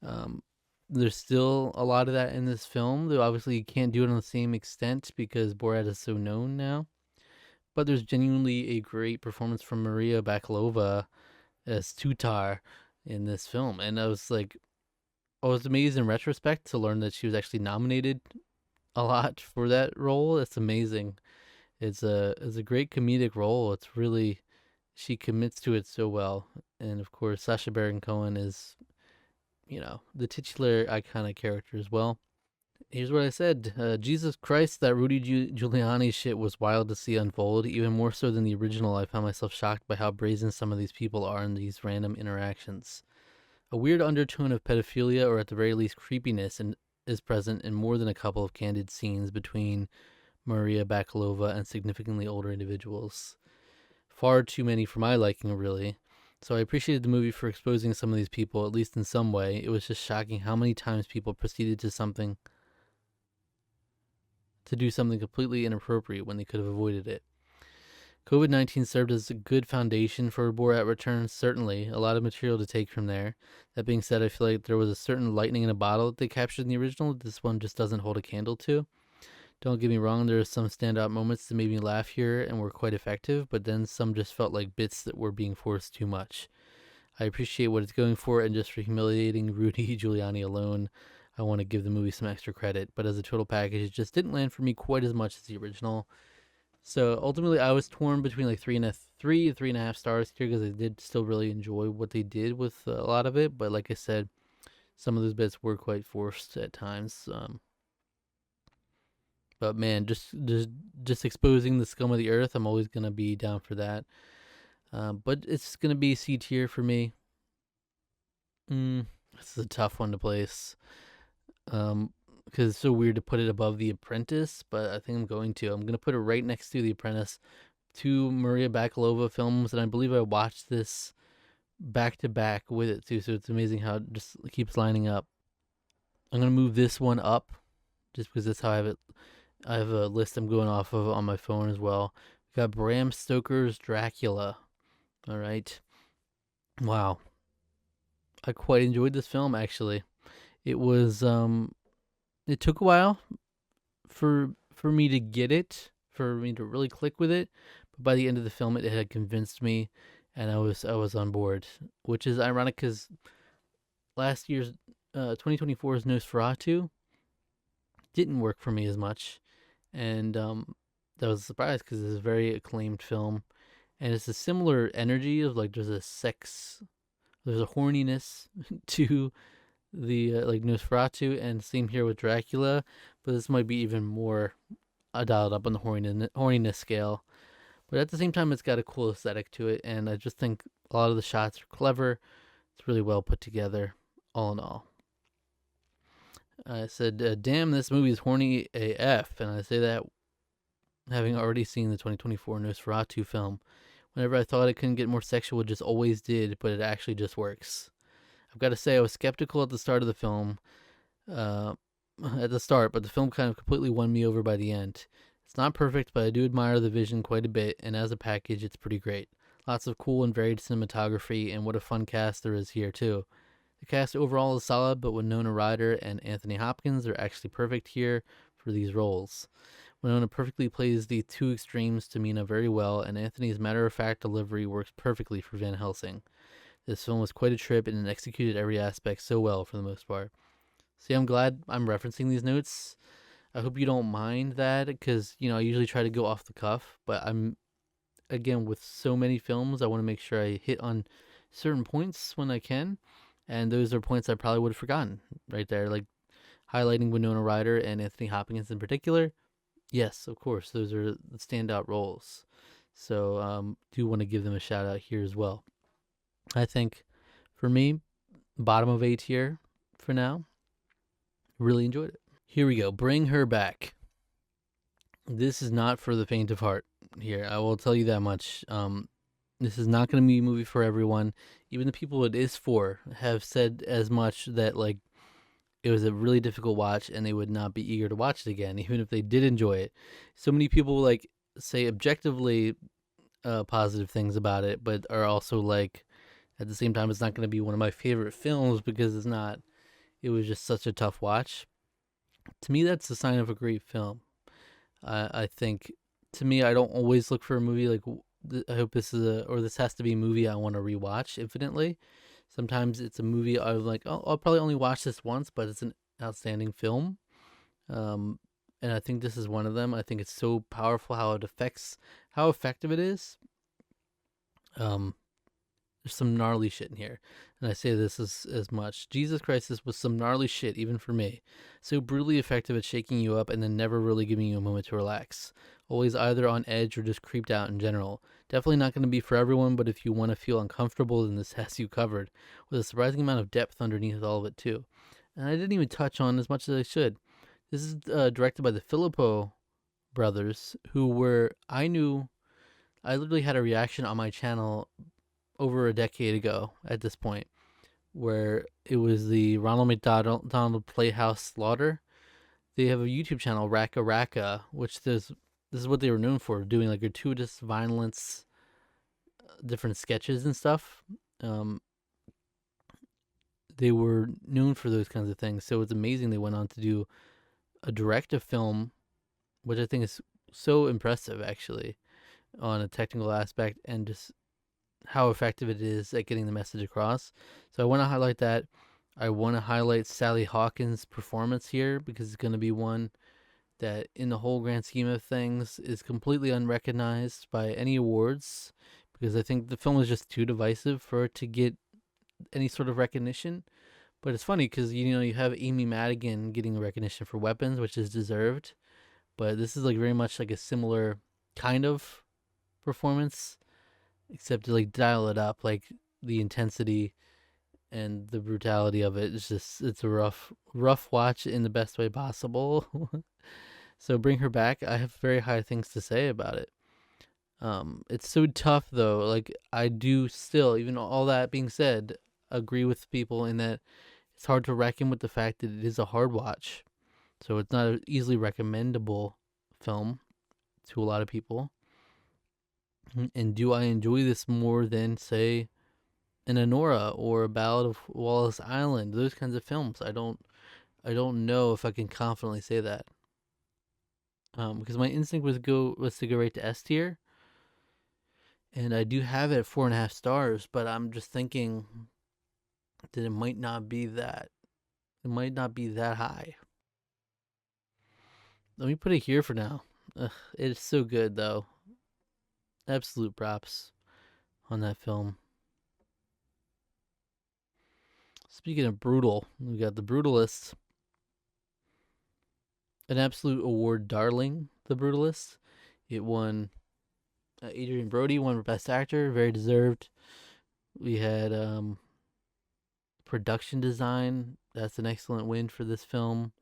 Um, there's still a lot of that in this film, though obviously you can't do it on the same extent because Borat is so known now. But there's genuinely a great performance from Maria Bakalova as Tutar in this film, and I was amazed in retrospect to learn that she was actually nominated a lot for that role. It's amazing. It's a great comedic role. It's really, she commits to it so well, and of course Sacha Baron Cohen is, the titular iconic character as well. Here's what I said. Jesus Christ, that Rudy Giuliani shit was wild to see unfold. Even more so than the original, I found myself shocked by how brazen some of these people are in these random interactions. A weird undertone of pedophilia, or at the very least creepiness, is present in more than a couple of candid scenes between Maria Bakalova and significantly older individuals. Far too many for my liking, really. So I appreciated the movie for exposing some of these people, at least in some way. It was just shocking how many times people proceeded to do something completely inappropriate when they could have avoided it. COVID-19 served as a good foundation for Borat Returns, certainly. A lot of material to take from there. That being said, I feel like there was a certain lightning in a bottle that they captured in the original. This one just doesn't hold a candle to. Don't get me wrong, there are some standout moments that made me laugh here and were quite effective, but then some just felt like bits that were being forced too much. I appreciate what it's going for, and just for humiliating Rudy Giuliani alone, I want to give the movie some extra credit. But as a total package, it just didn't land for me quite as much as the original. So ultimately, I was torn between like 3.5 stars here, because I did still really enjoy what they did with a lot of it. But like I said, some of those bits were quite forced at times. But man, just exposing the scum of the earth, I'm always gonna be down for that. But it's gonna be C tier for me. This is a tough one to place. Because it's so weird to put it above The Apprentice, but I think I'm going to. I'm going to put it right next to The Apprentice. Two Maria Bakalova films, and I believe I watched this back to back with it too, so it's amazing how it just keeps lining up. I'm going to move this one up just because that's how I have it. I have a list I'm going off of on my phone as well. We got Bram Stoker's Dracula. All right. Wow. I quite enjoyed this film, actually. It was it took a while for me to get it, for me to really click with it, but by the end of the film it had convinced me, and I was on board, which is ironic because last year's 2024's Nosferatu didn't work for me as much, and that was a surprise because it's a very acclaimed film, and it's a similar energy of like there's a horniness to the like Nosferatu, and same here with Dracula, but this might be even more dialed up on the horniness scale. But at the same time, it's got a cool aesthetic to it, and I just think a lot of the shots are clever. It's really well put together, all in all. I said, damn, this movie is horny AF, and I say that having already seen the 2024 Nosferatu film. Whenever I thought it couldn't get more sexual, it just always did, but it actually just works. I've got to say, I was skeptical at the start of the film, but the film kind of completely won me over by the end. It's not perfect, but I do admire the vision quite a bit, and as a package, it's pretty great. Lots of cool and varied cinematography, and what a fun cast there is here, too. The cast overall is solid, but Winona Ryder and Anthony Hopkins are actually perfect here for these roles. Winona perfectly plays the two extremes to Mina very well, and Anthony's matter-of-fact delivery works perfectly for Van Helsing. This film was quite a trip, and it executed every aspect so well for the most part. See, I'm glad I'm referencing these notes. I hope you don't mind that, because, I usually try to go off the cuff, but again, with so many films, I want to make sure I hit on certain points when I can, and those are points I probably would have forgotten right there, like highlighting Winona Ryder and Anthony Hopkins in particular. Yes, of course, those are the standout roles. So, do want to give them a shout out here as well. I think, for me, bottom of A tier for now. Really enjoyed it. Here we go. Bring Her Back. This is not for the faint of heart here. I will tell you that much. This is not going to be a movie for everyone. Even the people it is for have said as much, that like it was a really difficult watch and they would not be eager to watch it again, even if they did enjoy it. So many people like say objectively positive things about it, but are also like, at the same time, it's not going to be one of my favorite films because it's not. It was just such a tough watch. To me, that's a sign of a great film. I think, to me, I don't always look for a movie like, I hope this is this has to be a movie I want to rewatch infinitely. Sometimes it's a movie I'm like, oh, I'll probably only watch this once, but it's an outstanding film. And I think this is one of them. I think it's so powerful how effective it is. There's some gnarly shit in here, and I say this as much. Jesus Christ, this was some gnarly shit, even for me. So brutally effective at shaking you up and then never really giving you a moment to relax. Always either on edge or just creeped out in general. Definitely not going to be for everyone, but if you want to feel uncomfortable, then this has you covered, with a surprising amount of depth underneath all of it too. And I didn't even touch on as much as I should. This is directed by the Filippo brothers, I literally had a reaction on my channel over a decade ago at this point, where it was the Ronald McDonald Playhouse Slaughter. They have a YouTube channel, Raka Raka, which there's this is what they were known for, doing like gratuitous violence, different sketches and stuff. Um, they were known for those kinds of things. So it's amazing they went on to do a directive film, which I think is so impressive actually on a technical aspect and just how effective it is at getting the message across. So I want to highlight that. I want to highlight Sally Hawkins' performance here because it's going to be one that, in the whole grand scheme of things, is completely unrecognized by any awards because I think the film is just too divisive for it to get any sort of recognition. But it's funny because you have Amy Madigan getting recognition for Weapons, which is deserved. But this is like very much like a similar kind of performance, except to like dial it up, like the intensity and the brutality of it. It's a rough watch in the best way possible. So bring her back. I have very high things to say about it. It's so tough though. Like I do still, even all that being said, agree with people in that it's hard to reckon with the fact that it is a hard watch. So it's not an easily recommendable film to a lot of people. And do I enjoy this more than, say, an Anora or a Ballad of Wallace Island? Those kinds of films. I don't know if I can confidently say that. Because my instinct was to go right to S tier, and I do have it at 4.5 stars. But I'm just thinking that it might not be that. It might not be that high. Let me put it here for now. It's so good though. Absolute props on that film. Speaking of brutal, we got The Brutalist. An absolute award darling, The Brutalist. It won. Adrian Brody won for Best Actor, very deserved. We had production design. That's an excellent win for this film.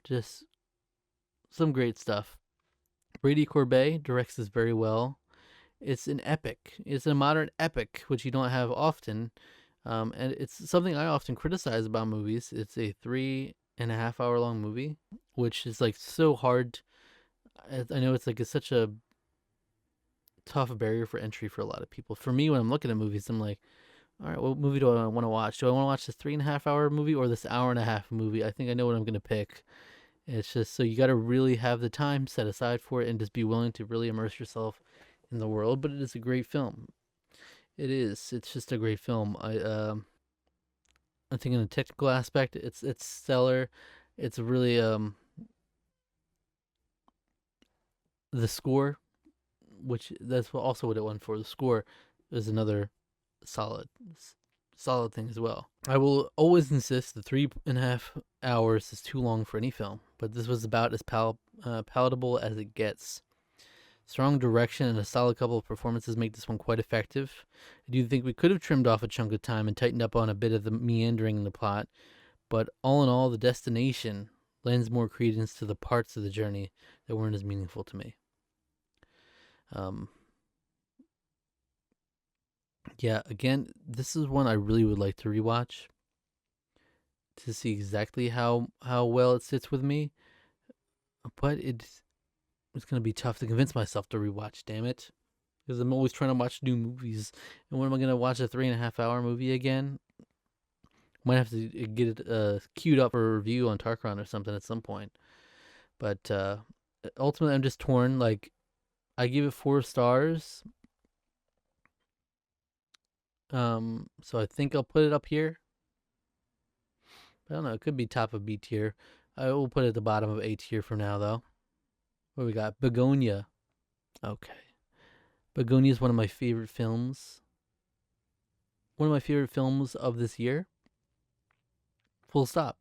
Just some great stuff. Brady Corbet directs this very well. It's an epic. It's a modern epic, which you don't have often. And it's something I often criticize about movies. It's a 3.5 hour long movie, which is like so hard. I know it's like it's such a tough barrier for entry for a lot of people. For me, when I'm looking at movies, I'm like, all right, what movie do I want to watch? Do I want to watch this 3.5 hour movie or this hour and a half movie? I think I know what I'm going to pick. It's just so you got to really have the time set aside for it and just be willing to really immerse yourself in the world. But it is a great film. It is. It's just a great film. I think in a technical aspect, it's stellar. It's really the score, which that's also what it won for. The score is another solid thing as well. I will always insist the 3.5 hours is too long for any film, but this was about as palatable as it gets. Strong direction and a solid couple of performances make this one quite effective. I do think we could have trimmed off a chunk of time and tightened up on a bit of the meandering in the plot, but all in all, the destination lends more credence to the parts of the journey that weren't as meaningful to me. Yeah, again, this is one I really would like to rewatch to see exactly how well it sits with me, but it's going to be tough to convince myself to rewatch, damn it. Because I'm always trying to watch new movies. And when am I going to watch a 3.5 hour movie again? Might have to get it queued up for a review on Tarkron or something at some point. But ultimately, I'm just torn. Like, I give it 4 stars. So I think I'll put it up here. I don't know. It could be top of B tier. I will put it at the bottom of A tier for now, though. What we got? Begonia. Okay. Begonia is one of my favorite films. One of my favorite films of this year. Full stop.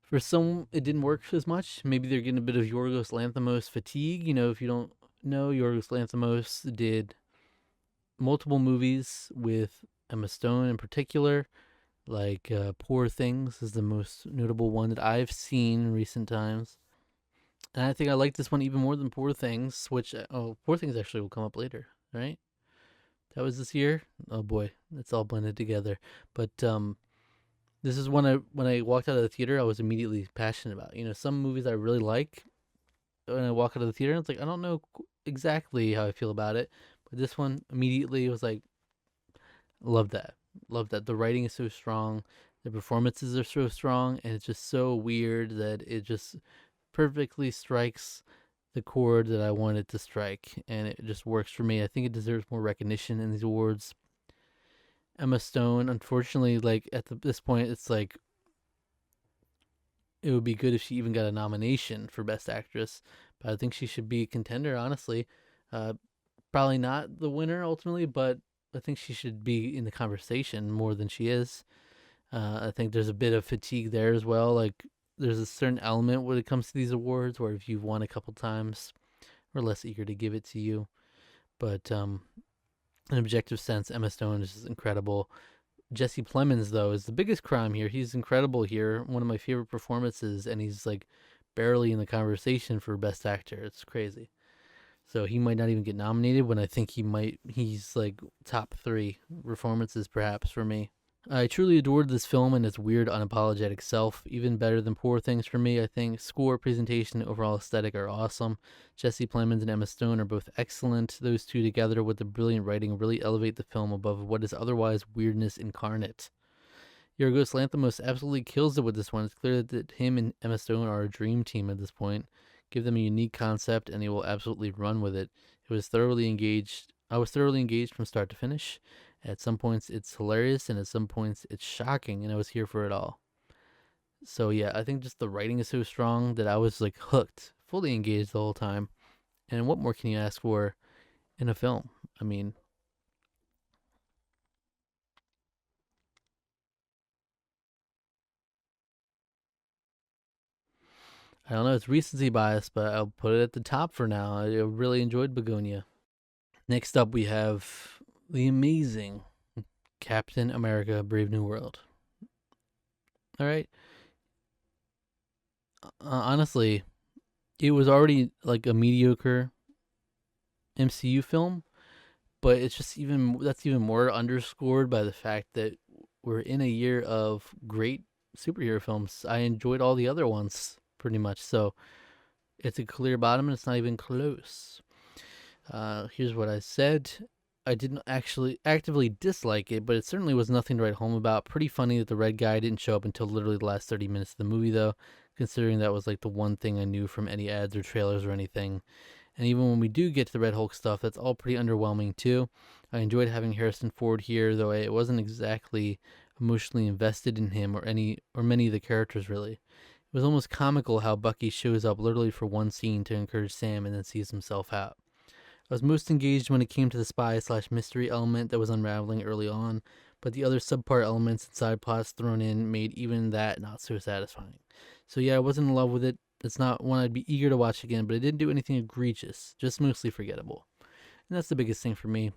For some, it didn't work as much. Maybe they're getting a bit of Yorgos Lanthimos fatigue. If you don't know, Yorgos Lanthimos did multiple movies with Emma Stone in particular. Like Poor Things is the most notable one that I've seen in recent times. And I think I like this one even more than Poor Things, which, Poor Things actually will come up later, right? That was this year? Oh boy, it's all blended together. But this is when I walked out of the theater, I was immediately passionate about. Some movies I really like, when I walk out of the theater, it's like I don't know exactly how I feel about it, but this one immediately was like, love that, love that. The writing is so strong, the performances are so strong, and it's just so weird that it just perfectly strikes the chord that I wanted to strike, and it just works for me. I think it deserves more recognition in these awards. Emma Stone, unfortunately, like at this point, it's like it would be good if she even got a nomination for Best Actress, but I think she should be a contender, honestly. Uh, Probably not the winner ultimately, but I think she should be in the conversation more than she is. I think there's a bit of fatigue there as well. Like, there's a certain element when it comes to these awards where if you've won a couple times, we're less eager to give it to you. But in an objective sense, Emma Stone is incredible. Jesse Plemons, though, is the biggest crime here. He's incredible here. One of my favorite performances, and he's like barely in the conversation for Best Actor. It's crazy. So he might not even get nominated when I think he might. He's like top 3 performances, perhaps, for me. I truly adored this film and its weird, unapologetic self, even better than Poor Things for me. I think score, presentation, and overall aesthetic are awesome. Jesse Plemons and Emma Stone are both excellent. Those two together with the brilliant writing really elevate the film above what is otherwise weirdness incarnate. Yorgos Lanthimos absolutely kills it with this one. It's clear that him and Emma Stone are a dream team at this point. Give them a unique concept and they will absolutely run with it. I was thoroughly engaged from start to finish. At some points it's hilarious and at some points it's shocking, and I was here for it all. So yeah, I think just the writing is so strong that I was like hooked, fully engaged the whole time. And what more can you ask for in a film? I mean, I don't know, it's recency bias, but I'll put it at the top for now. I really enjoyed Begonia. Next up, we have the amazing Captain America Brave New World. All right. Honestly, it was already like a mediocre MCU film, but it's just even more underscored by the fact that we're in a year of great superhero films. I enjoyed all the other ones pretty much, so it's a clear bottom and it's not even close. Here's what I said. I didn't actually actively dislike it, but it certainly was nothing to write home about. Pretty funny that the red guy didn't show up until literally the last 30 minutes of the movie, though, considering that was like the one thing I knew from any ads or trailers or anything. And even when we do get to the Red Hulk stuff, that's all pretty underwhelming too. I enjoyed having Harrison Ford here, though I wasn't exactly emotionally invested in him or many of the characters really. It was almost comical how Bucky shows up literally for one scene to encourage Sam and then sees himself out. I was most engaged when it came to the spy slash mystery element that was unraveling early on, but the other subpart elements and side plots thrown in made even that not so satisfying. So yeah, I wasn't in love with it. It's not one I'd be eager to watch again, but it didn't do anything egregious, just mostly forgettable. And that's the biggest thing for me.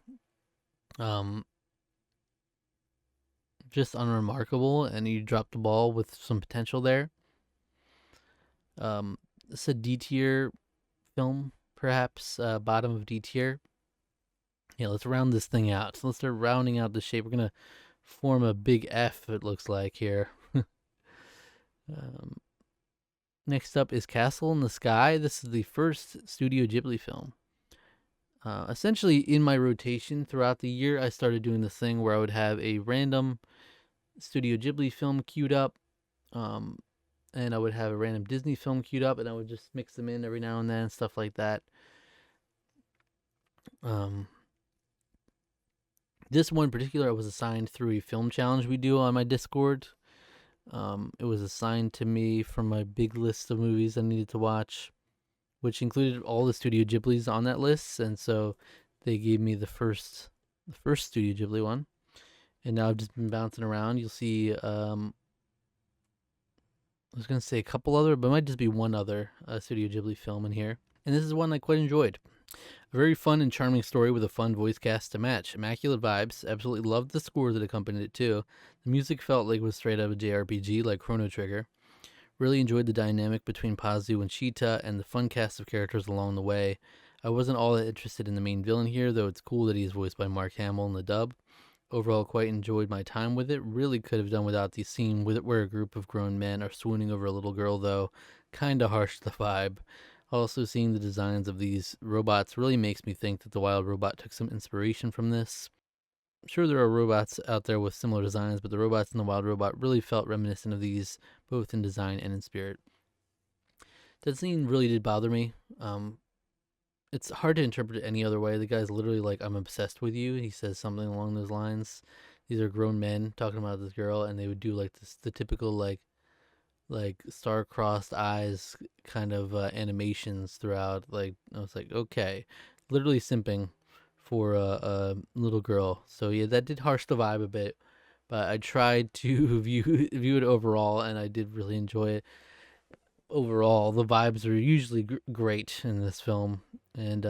Um, just unremarkable, and you dropped the ball with some potential there. It's a D tier film, perhaps bottom of D tier. Yeah, let's round this thing out. So let's start rounding out the shape. We're gonna form a big F. It looks like here. um, Next up is Castle in the Sky. This is the first Studio Ghibli film. Essentially, in my rotation throughout the year, I started doing this thing where I would have a random Studio Ghibli film queued up, um, and I would have a random Disney film queued up, and I would just mix them in every now and then, stuff like that. Um, this one in particular, I was assigned through a film challenge we do on my Discord. It was assigned to me from my big list of movies I needed to watch, which included all the Studio Ghiblis on that list, and so they gave me the first Studio Ghibli one, and now I've just been bouncing around. You'll see, I was gonna say a couple other, but it might just be one other Studio Ghibli film in here, and this is one I quite enjoyed. A very fun and charming story with a fun voice cast to match. Immaculate vibes. Absolutely loved the score that accompanied it too. The music felt like it was straight out of a JRPG, like Chrono Trigger. Really enjoyed the dynamic between Pazu and Cheetah and the fun cast of characters along the way. I wasn't all that interested in the main villain here, though it's cool that he's voiced by Mark Hamill in the dub. Overall, quite enjoyed my time with it. Really could have done without the scene with it where a group of grown men are swooning over a little girl, though. Kinda harsh the vibe. Also, seeing the designs of these robots really makes me think that The Wild Robot took some inspiration from this. I'm sure there are robots out there with similar designs, but the robots in The Wild Robot really felt reminiscent of these, both in design and in spirit. That scene really did bother me. It's hard to interpret it any other way. The guy's literally like, "I'm obsessed with you." He says something along those lines. These are grown men talking about this girl, and they would do like this, the typical like star-crossed eyes kind of animations throughout. Like I was like, okay, literally simping for a little girl. So yeah, that did harsh the vibe a bit. But I tried to view it overall, and I did really enjoy it. Overall, the vibes are usually great in this film, and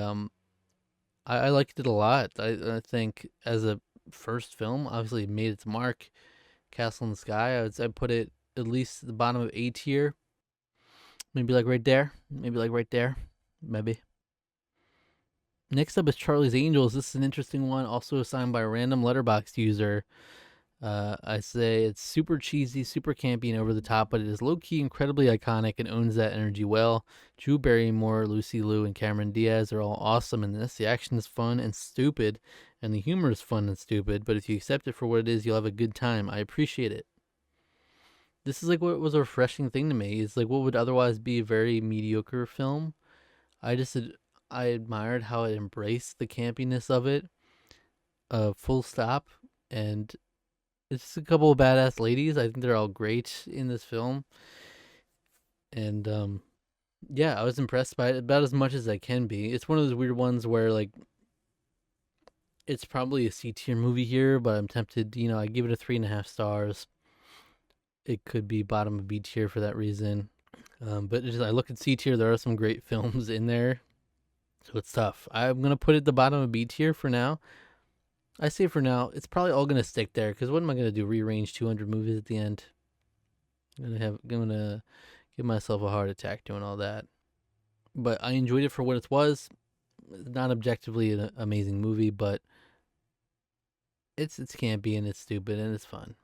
I liked it a lot. I think as a first film, obviously it made its mark. Castle in the Sky, I'd put it at least at the bottom of A tier, maybe like right there, maybe. Next up is Charlie's Angels. This is an interesting one, also assigned by a random Letterboxd user. I say it's super cheesy, super campy, and over the top, but it is low key incredibly iconic and owns that energy well. Drew Barrymore, Lucy Liu, and Cameron Diaz are all awesome in this. The action is fun and stupid, and the humor is fun and stupid, but if you accept it for what it is, you'll have a good time. I appreciate it. This is like what was a refreshing thing to me. It's like what would otherwise be a very mediocre film. I just I admired how it embraced the campiness of it, full stop, and it's just a couple of badass ladies. I think they're all great in this film, and yeah, I was impressed by it about as much as I can be. It's one of those weird ones where like it's probably a C tier movie here, but I'm tempted. I give it a 3.5 stars. It could be bottom of B tier for that reason. But I look at C tier, there are some great films in there, so it's tough. I'm gonna put it at the bottom of B tier for now. I say for now, it's probably all gonna stick there because what am I gonna do? Rearrange 200 movies at the end? I'm gonna give myself a heart attack doing all that. But I enjoyed it for what it was. Not objectively an amazing movie, but it's campy and it's stupid and it's fun.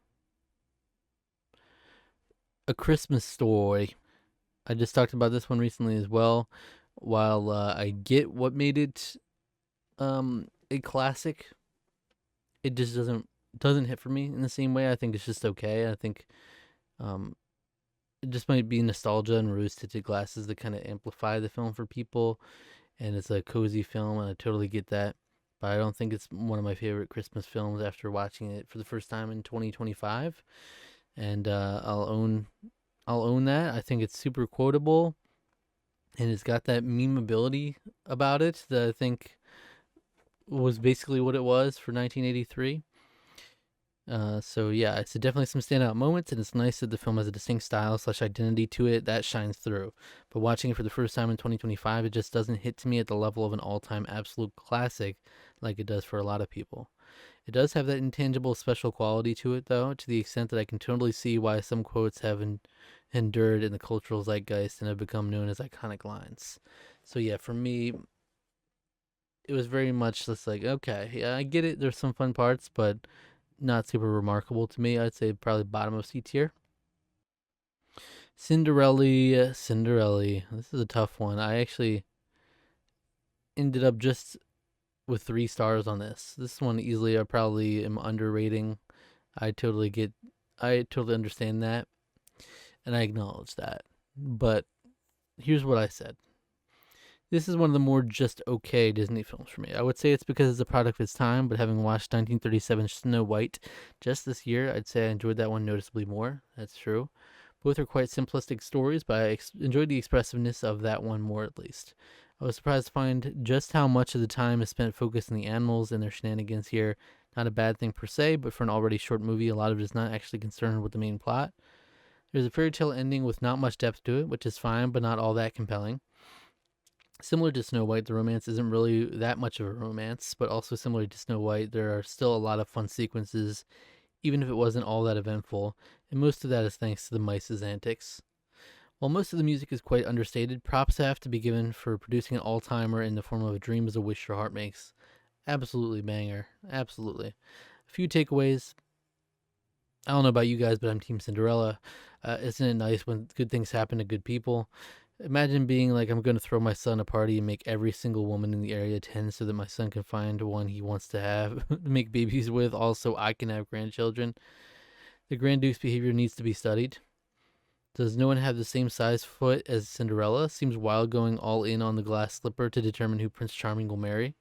A Christmas Story. I just talked about this one recently as well. While I get what made it a classic, it just doesn't hit for me in the same way. I think it's just okay. I think um, it just might be nostalgia and rose-tinted glasses that kind of amplify the film for people, and it's a cozy film, and I totally get that. But I don't think it's one of my favorite Christmas films after watching it for the first time in 2025, and I'll own that. I think it's super quotable, and it's got that memeability about it that I think was basically what it was for 1983. So yeah, it's definitely some standout moments, and it's nice that the film has a distinct style / identity to it that shines through. But watching it for the first time in 2025, it just doesn't hit to me at the level of an all-time absolute classic like it does for a lot of people. It does have that intangible special quality to it, though, to the extent that I can totally see why some quotes have endured in the cultural zeitgeist and have become known as iconic lines. So yeah, for me, it was very much just like, okay, yeah, I get it. There's some fun parts, but not super remarkable to me. I'd say probably bottom of C tier. Cinderella. This is a tough one. I actually ended up just with 3 stars on this. This one easily I probably am underrating. I totally understand that, and I acknowledge that. But here's what I said. This is one of the more just okay Disney films for me. I would say it's because it's a product of its time, but having watched 1937 Snow White just this year, I'd say I enjoyed that one noticeably more. That's true. Both are quite simplistic stories, but I enjoyed the expressiveness of that one more at least. I was surprised to find just how much of the time is spent focused on the animals and their shenanigans here. Not a bad thing per se, but for an already short movie, a lot of it is not actually concerned with the main plot. There's a fairy tale ending with not much depth to it, which is fine, but not all that compelling. Similar to Snow White, the romance isn't really that much of a romance, but also similar to Snow White, there are still a lot of fun sequences, even if it wasn't all that eventful, and most of that is thanks to the mice's antics. While most of the music is quite understated, props have to be given for producing an all-timer in the form of A Dream is a Wish Your Heart Makes. Absolutely banger. Absolutely. A few takeaways. I don't know about you guys, but I'm Team Cinderella. Isn't it nice when good things happen to good people? Imagine being like, I'm going to throw my son a party and make every single woman in the area attend so that my son can find one he wants to have, make babies with, also I can have grandchildren. The Grand Duke's behavior needs to be studied. Does no one have the same size foot as Cinderella? Seems wild going all in on the glass slipper to determine who Prince Charming will marry.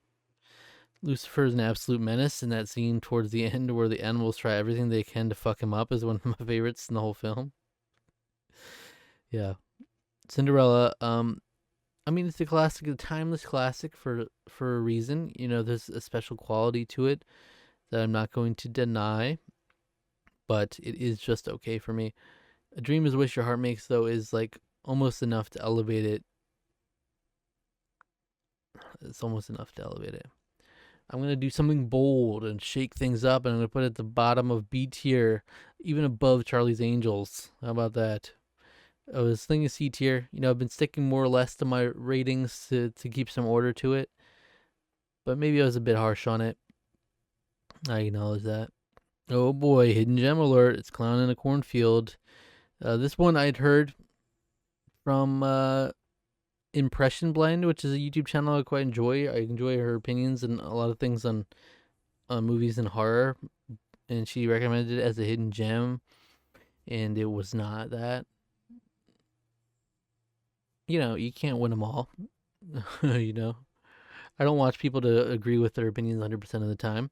Lucifer is an absolute menace, and that scene towards the end where the animals try everything they can to fuck him up is one of my favorites in the whole film. Yeah. Cinderella, I mean, it's a classic, a timeless classic for a reason. You know, there's a special quality to it that I'm not going to deny, but it is just okay for me. A Dream is a Wish Your Heart Makes, though, is like almost enough to elevate it. It's almost enough to elevate it. I'm going to do something bold and shake things up, and I'm going to put it at the bottom of B tier, even above Charlie's Angels. How about that? I was thinking C tier. You know, I've been sticking more or less to my ratings to keep some order to it, but maybe I was a bit harsh on it. I acknowledge that. Oh boy, hidden gem alert. It's Clown in a Cornfield. This one I'd heard from Impression Blend, which is a YouTube channel I quite enjoy. I enjoy her opinions and a lot of things on movies and horror, and she recommended it as a hidden gem, and it was not that. You know, you can't win them all. You know, I don't watch people to agree with their opinions 100% of the time.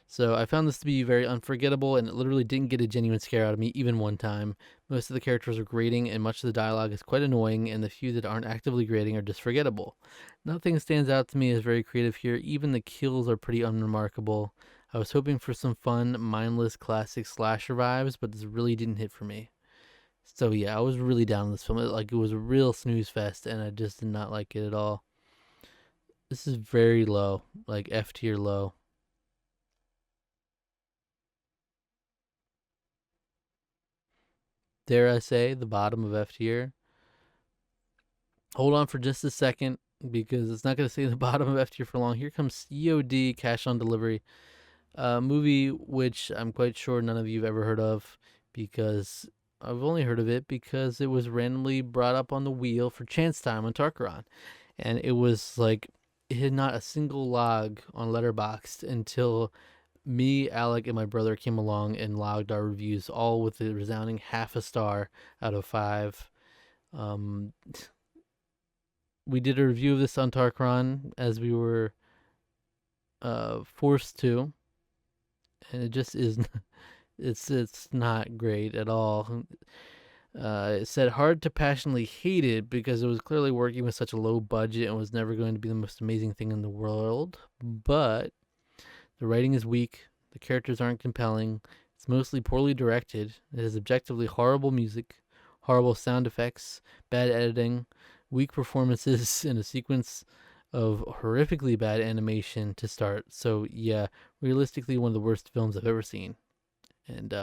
So I found this to be very unforgettable, and it literally didn't get a genuine scare out of me even one time. Most of the characters are grating, and much of the dialogue is quite annoying, and the few that aren't actively grating are just forgettable. Nothing stands out to me as very creative here. Even the kills are pretty unremarkable. I was hoping for some fun, mindless, classic slasher vibes, but this really didn't hit for me. So yeah, I was really down on this film. It was a real snooze fest, and I just did not like it at all. This is very low, like F tier low. Dare I say, the bottom of F tier. Hold on for just a second because it's not going to stay in the bottom of F tier for long. Here comes COD, Cash on Delivery, a movie which I'm quite sure none of you have ever heard of because I've only heard of it because it was randomly brought up on the wheel for chance time on Tarkaron. And it was like, it had not a single log on Letterboxd until me, Alec, and my brother came along and logged our reviews, all with a resounding half a star out of 5. Um, we did a review of this on Tarkron as we were forced to, and it just is. It's not great at all. It said hard to passionately hate it because it was clearly working with such a low budget and was never going to be the most amazing thing in the world. But the writing is weak. The characters aren't compelling. It's mostly poorly directed. It has objectively horrible music, horrible sound effects, bad editing, weak performances, and a sequence of horrifically bad animation to start. So yeah, realistically, one of the worst films I've ever seen. And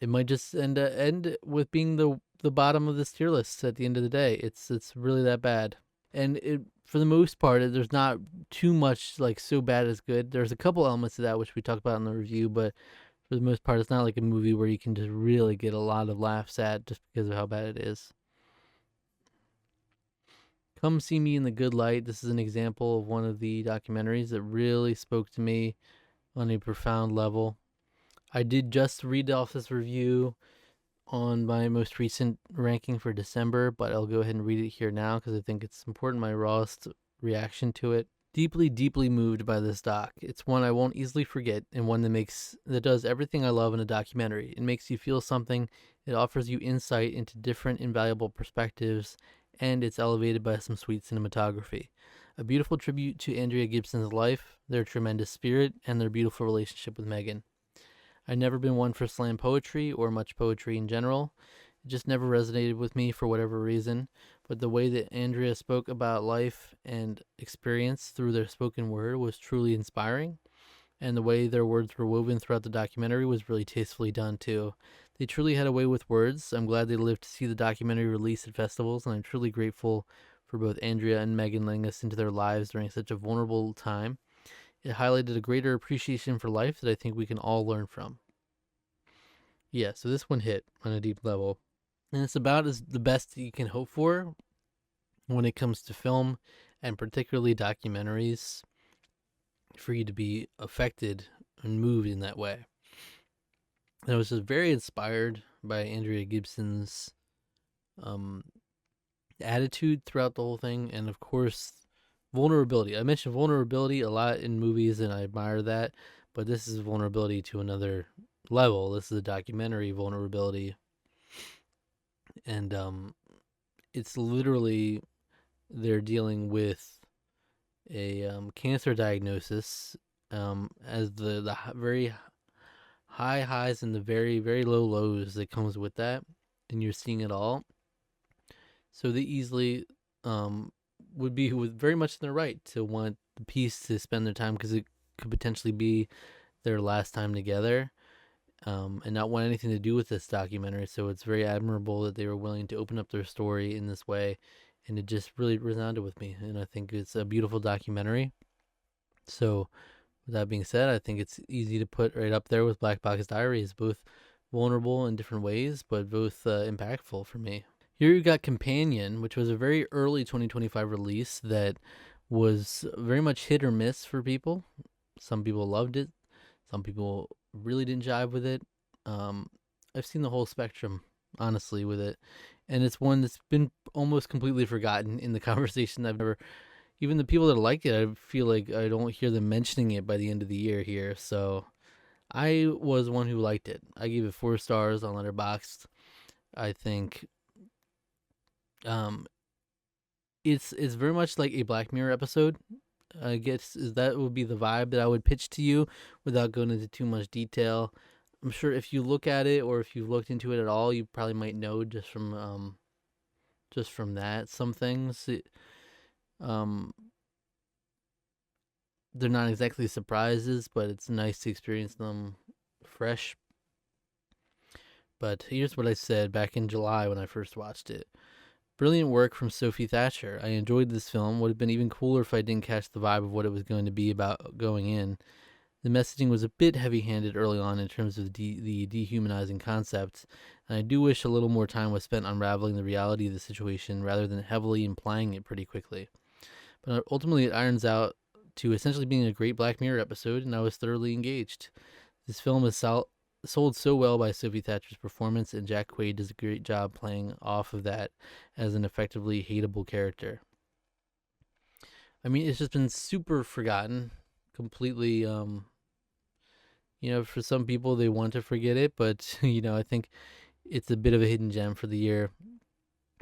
it might just end with being the bottom of this tier list at the end of the day. It's really that bad. And it, for the most part, there's not too much like so bad as good. There's a couple elements of that which we talked about in the review, but for the most part, it's not like a movie where you can just really get a lot of laughs at just because of how bad it is. Come See Me in the Good Light. This is an example of one of the documentaries that really spoke to me on a profound level. I did just read off this review on my most recent ranking for December, but I'll go ahead and read it here now because I think it's important, my rawest reaction to it. Deeply, deeply moved by this doc. It's one I won't easily forget, and one that does everything I love in a documentary. It makes you feel something, it offers you insight into different invaluable perspectives, and it's elevated by some sweet cinematography. A beautiful tribute to Andrea Gibson's life, their tremendous spirit, and their beautiful relationship with Megan. I've never been one for slam poetry or much poetry in general. It just never resonated with me for whatever reason. But the way that Andrea spoke about life and experience through their spoken word was truly inspiring. And the way their words were woven throughout the documentary was really tastefully done too. They truly had a way with words. I'm glad they lived to see the documentary released at festivals, and I'm truly grateful for both Andrea and Megan letting us into their lives during such a vulnerable time. It highlighted a greater appreciation for life that I think we can all learn from. Yeah, so this one hit on a deep level. and it's about as the best that you can hope for when it comes to film, and particularly documentaries, for you to be affected and moved in that way. And I was just very inspired by Andrea Gibson's um, attitude throughout the whole thing, and of course, vulnerability. I mentioned vulnerability a lot in movies, and I admire that, but this is vulnerability to another level. This is a documentary vulnerability, and it's literally they're dealing with a cancer diagnosis, as the very high highs and the very very low lows that comes with that, and you're seeing it all. So they easily um, would be very much in their right to want the piece to spend their time, because it could potentially be their last time together, and not want anything to do with this documentary. So it's very admirable that they were willing to open up their story in this way, and it just really resounded with me. And I think it's a beautiful documentary. So, with that being said, I think it's easy to put right up there with Black Box Diaries, both vulnerable in different ways, but both impactful for me. Here you got Companion, which was a very early 2025 release that was very much hit or miss for people. Some people loved it, some people really didn't jive with it. Um, I've seen the whole spectrum, honestly, with it. And it's one that's been almost completely forgotten in the conversation. I've never, even the people that like it, I feel like I don't hear them mentioning it by the end of the year here. So I was one who liked it. I gave it 4 stars on Letterboxd. I think um, it's very much like a Black Mirror episode. I guess that would be the vibe that I would pitch to you without going into too much detail. I'm sure if you look at it, or if you've looked into it at all, you probably might know just from that some things. Um, they're not exactly surprises, but it's nice to experience them fresh. But here's what I said back in July when I first watched it. Brilliant work from Sophie Thatcher. I enjoyed this film. Would have been even cooler if I didn't catch the vibe of what it was going to be about going in. The messaging was a bit heavy-handed early on in terms of the dehumanizing concept, and I do wish a little more time was spent unraveling the reality of the situation rather than heavily implying it pretty quickly. But ultimately, it irons out to essentially being a great Black Mirror episode, and I was thoroughly engaged. This film is sold so well by Sophie Thatcher's performance, and Jack Quaid does a great job playing off of that as an effectively hateable character. I mean, it's just been super forgotten, completely. For some people they want to forget it, but I think it's a bit of a hidden gem for the year.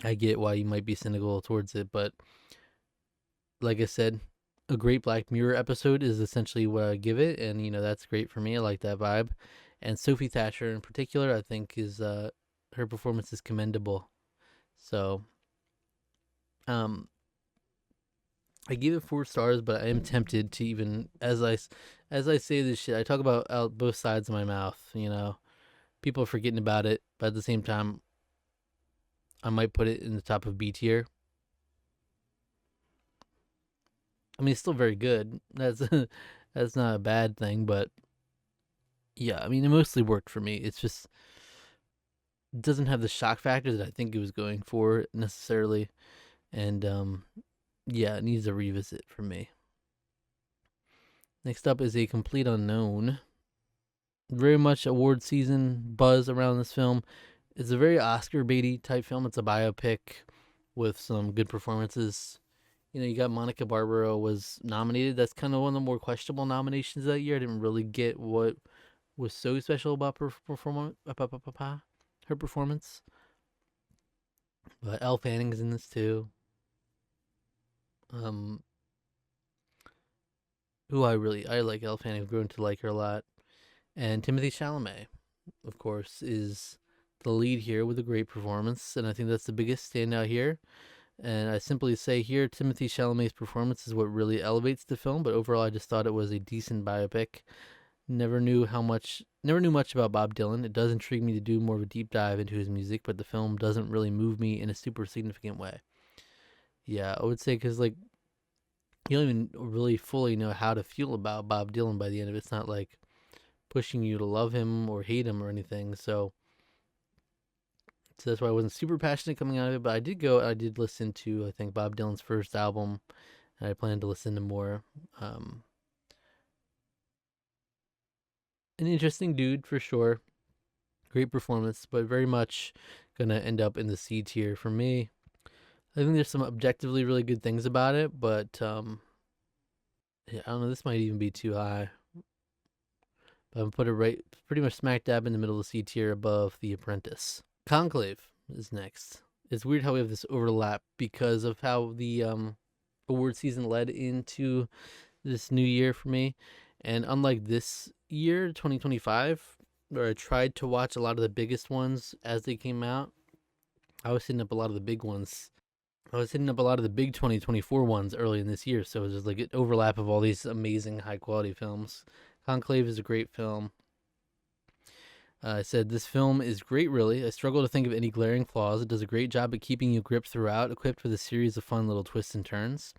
I get why you might be cynical towards it, but like I said, a great Black Mirror episode is essentially what I give it, and that's great for me. I like that vibe, and Sophie Thatcher in particular, I think is her performance is commendable. So, um, I give it 4 stars, but I am tempted to, even as I say this shit, I talk about out both sides of my mouth. People are forgetting about it, but at the same time, I might put it in the top of B tier. I mean, it's still very good. That's not a bad thing, but yeah, I mean, it mostly worked for me. It's just it doesn't have the shock factor that I think it was going for necessarily, and yeah, it needs a revisit for me. Next up is A Complete Unknown. Very much award season buzz around this film. It's a very Oscar baity type film. It's a biopic with some good performances. You got Monica Barbaro was nominated. That's kind of one of the more questionable nominations that year. I didn't really get what was so special about her performance. But Elle Fanning is in this too. Um, who I like Elle Fanning. I've grown to like her a lot. And Timothée Chalamet, of course, is the lead here with a great performance, and I think that's the biggest standout here. And I simply say here, Timothée Chalamet's performance is what really elevates the film. But overall, I just thought it was a decent biopic. Never knew much about Bob Dylan. It does intrigue me to do more of a deep dive into his music, but the film doesn't really move me in a super significant way. Yeah, I would say because you don't even really fully know how to feel about Bob Dylan by the end of it. It's not like pushing you to love him or hate him or anything. So So that's why I wasn't super passionate coming out of it. But I did listen to, I think, Bob Dylan's first album, and I plan to listen to more. Um, an interesting dude for sure. Great performance, but very much gonna end up in the C tier for me. I think there's some objectively really good things about it, but yeah, I don't know. This might even be too high. But I'm gonna put it right, pretty much smack dab in the middle of the C tier, above The Apprentice. Conclave is next. It's weird how we have this overlap because of how the award season led into this new year for me, and unlike this year, 2025, where I tried to watch a lot of the biggest ones as they came out, I was hitting up a lot of the big ones. I was hitting up a lot of the big 2024 ones early in this year, so it was just like an overlap of all these amazing high quality films. Conclave is a great film. I said, this film is great, really. I struggle to think of any glaring flaws. It does a great job at keeping you gripped throughout, equipped with a series of fun little twists and turns.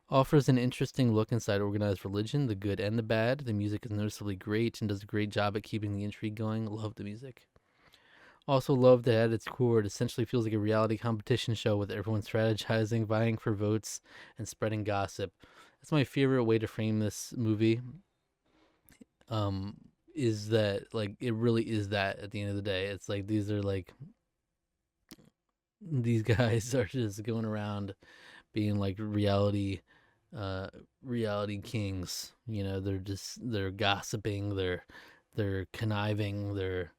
Offers an interesting look inside organized religion, the good and the bad. The music is noticeably great and does a great job at keeping the intrigue going. Love the music. Also love that at its core, it essentially feels like a reality competition show with everyone strategizing, vying for votes, and spreading gossip. That's my favorite way to frame this movie. Is that, like, it really is that at the end of the day. It's like these guys are just going around being like reality kings. They're gossiping, they're conniving, they're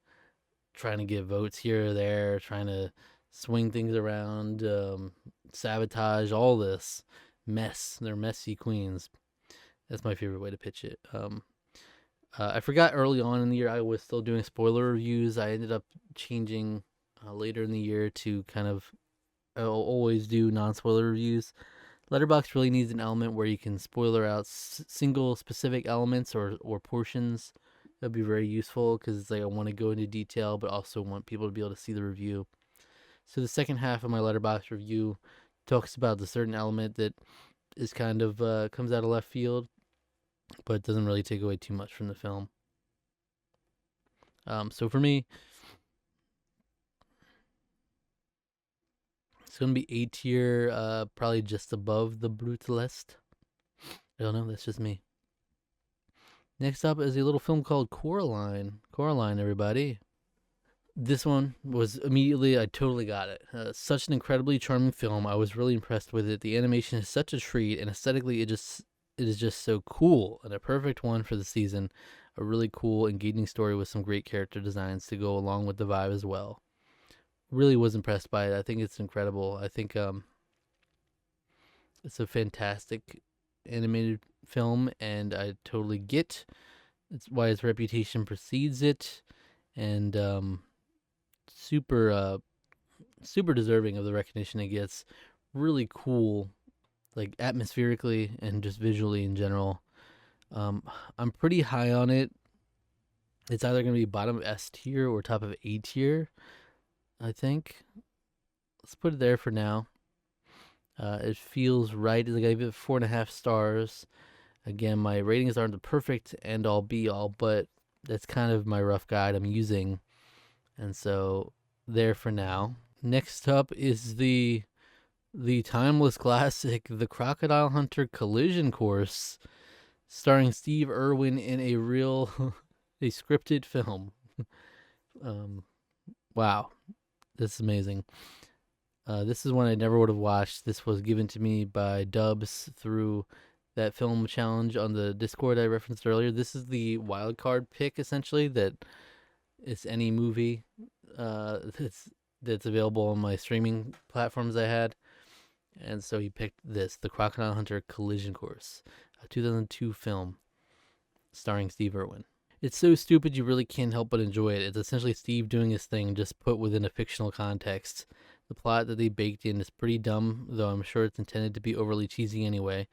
trying to get votes here or there, trying to swing things around, sabotage, all this mess. They're messy queens. That's my favorite way to pitch it. I forgot early on in the year I was still doing spoiler reviews. I ended up changing later in the year to kind of, I'll always do non-spoiler reviews. Letterboxd really needs an element where you can spoiler out single specific elements or portions. That'd be very useful because it's like I want to go into detail, but also want people to be able to see the review. So the second half of my Letterboxd review talks about the certain element that is kind of comes out of left field, but doesn't really take away too much from the film. So for me, it's gonna be A tier, probably just above The Brutalist. I don't know, that's just me. Next up is a little film called Coraline. Coraline, everybody. This one was immediately, I totally got it. Such an incredibly charming film. I was really impressed with it. The animation is such a treat, and aesthetically, it is just so cool, and a perfect one for the season. A really cool, engaging story with some great character designs to go along with the vibe as well. Really was impressed by it. I think it's incredible. I think it's a fantastic animated film, and I totally get it's why its reputation precedes it, and super deserving of the recognition it gets. Really cool, like atmospherically and just visually in general. I'm pretty high on it. It's either gonna be bottom of S tier or top of A tier, I think. Let's put it there for now. It feels right. Like I give it 4.5 stars. Again, my ratings aren't the perfect end all be all, but that's kind of my rough guide I'm using. And so there for now. Next up is the timeless classic, The Crocodile Hunter Collision Course, starring Steve Irwin in a real a scripted film. Wow, this is amazing. This is one I never would have watched. This was given to me by Dubs through that film challenge on the Discord I referenced earlier. This is the wild card pick, essentially, that it's any movie that's available on my streaming platforms I had. And so he picked this, The Crocodile Hunter Collision Course, a 2002 film starring Steve Irwin. It's so stupid you really can't help but enjoy it. It's essentially Steve doing his thing, just put within a fictional context. The plot that they baked in is pretty dumb, though I'm sure it's intended to be overly cheesy anyway.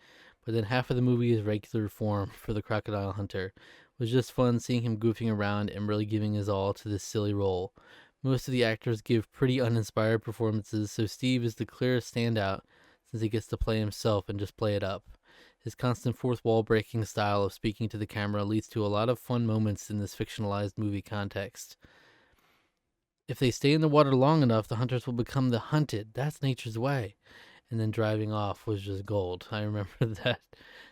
But then half of the movie is regular form for the Crocodile Hunter. It was just fun seeing him goofing around and really giving his all to this silly role. Most of the actors give pretty uninspired performances, so Steve is the clearest standout since he gets to play himself and just play it up. His constant fourth wall breaking style of speaking to the camera leads to a lot of fun moments in this fictionalized movie context. If they stay in the water long enough, the hunters will become the hunted. That's nature's way. And then driving off was just gold. I remember that.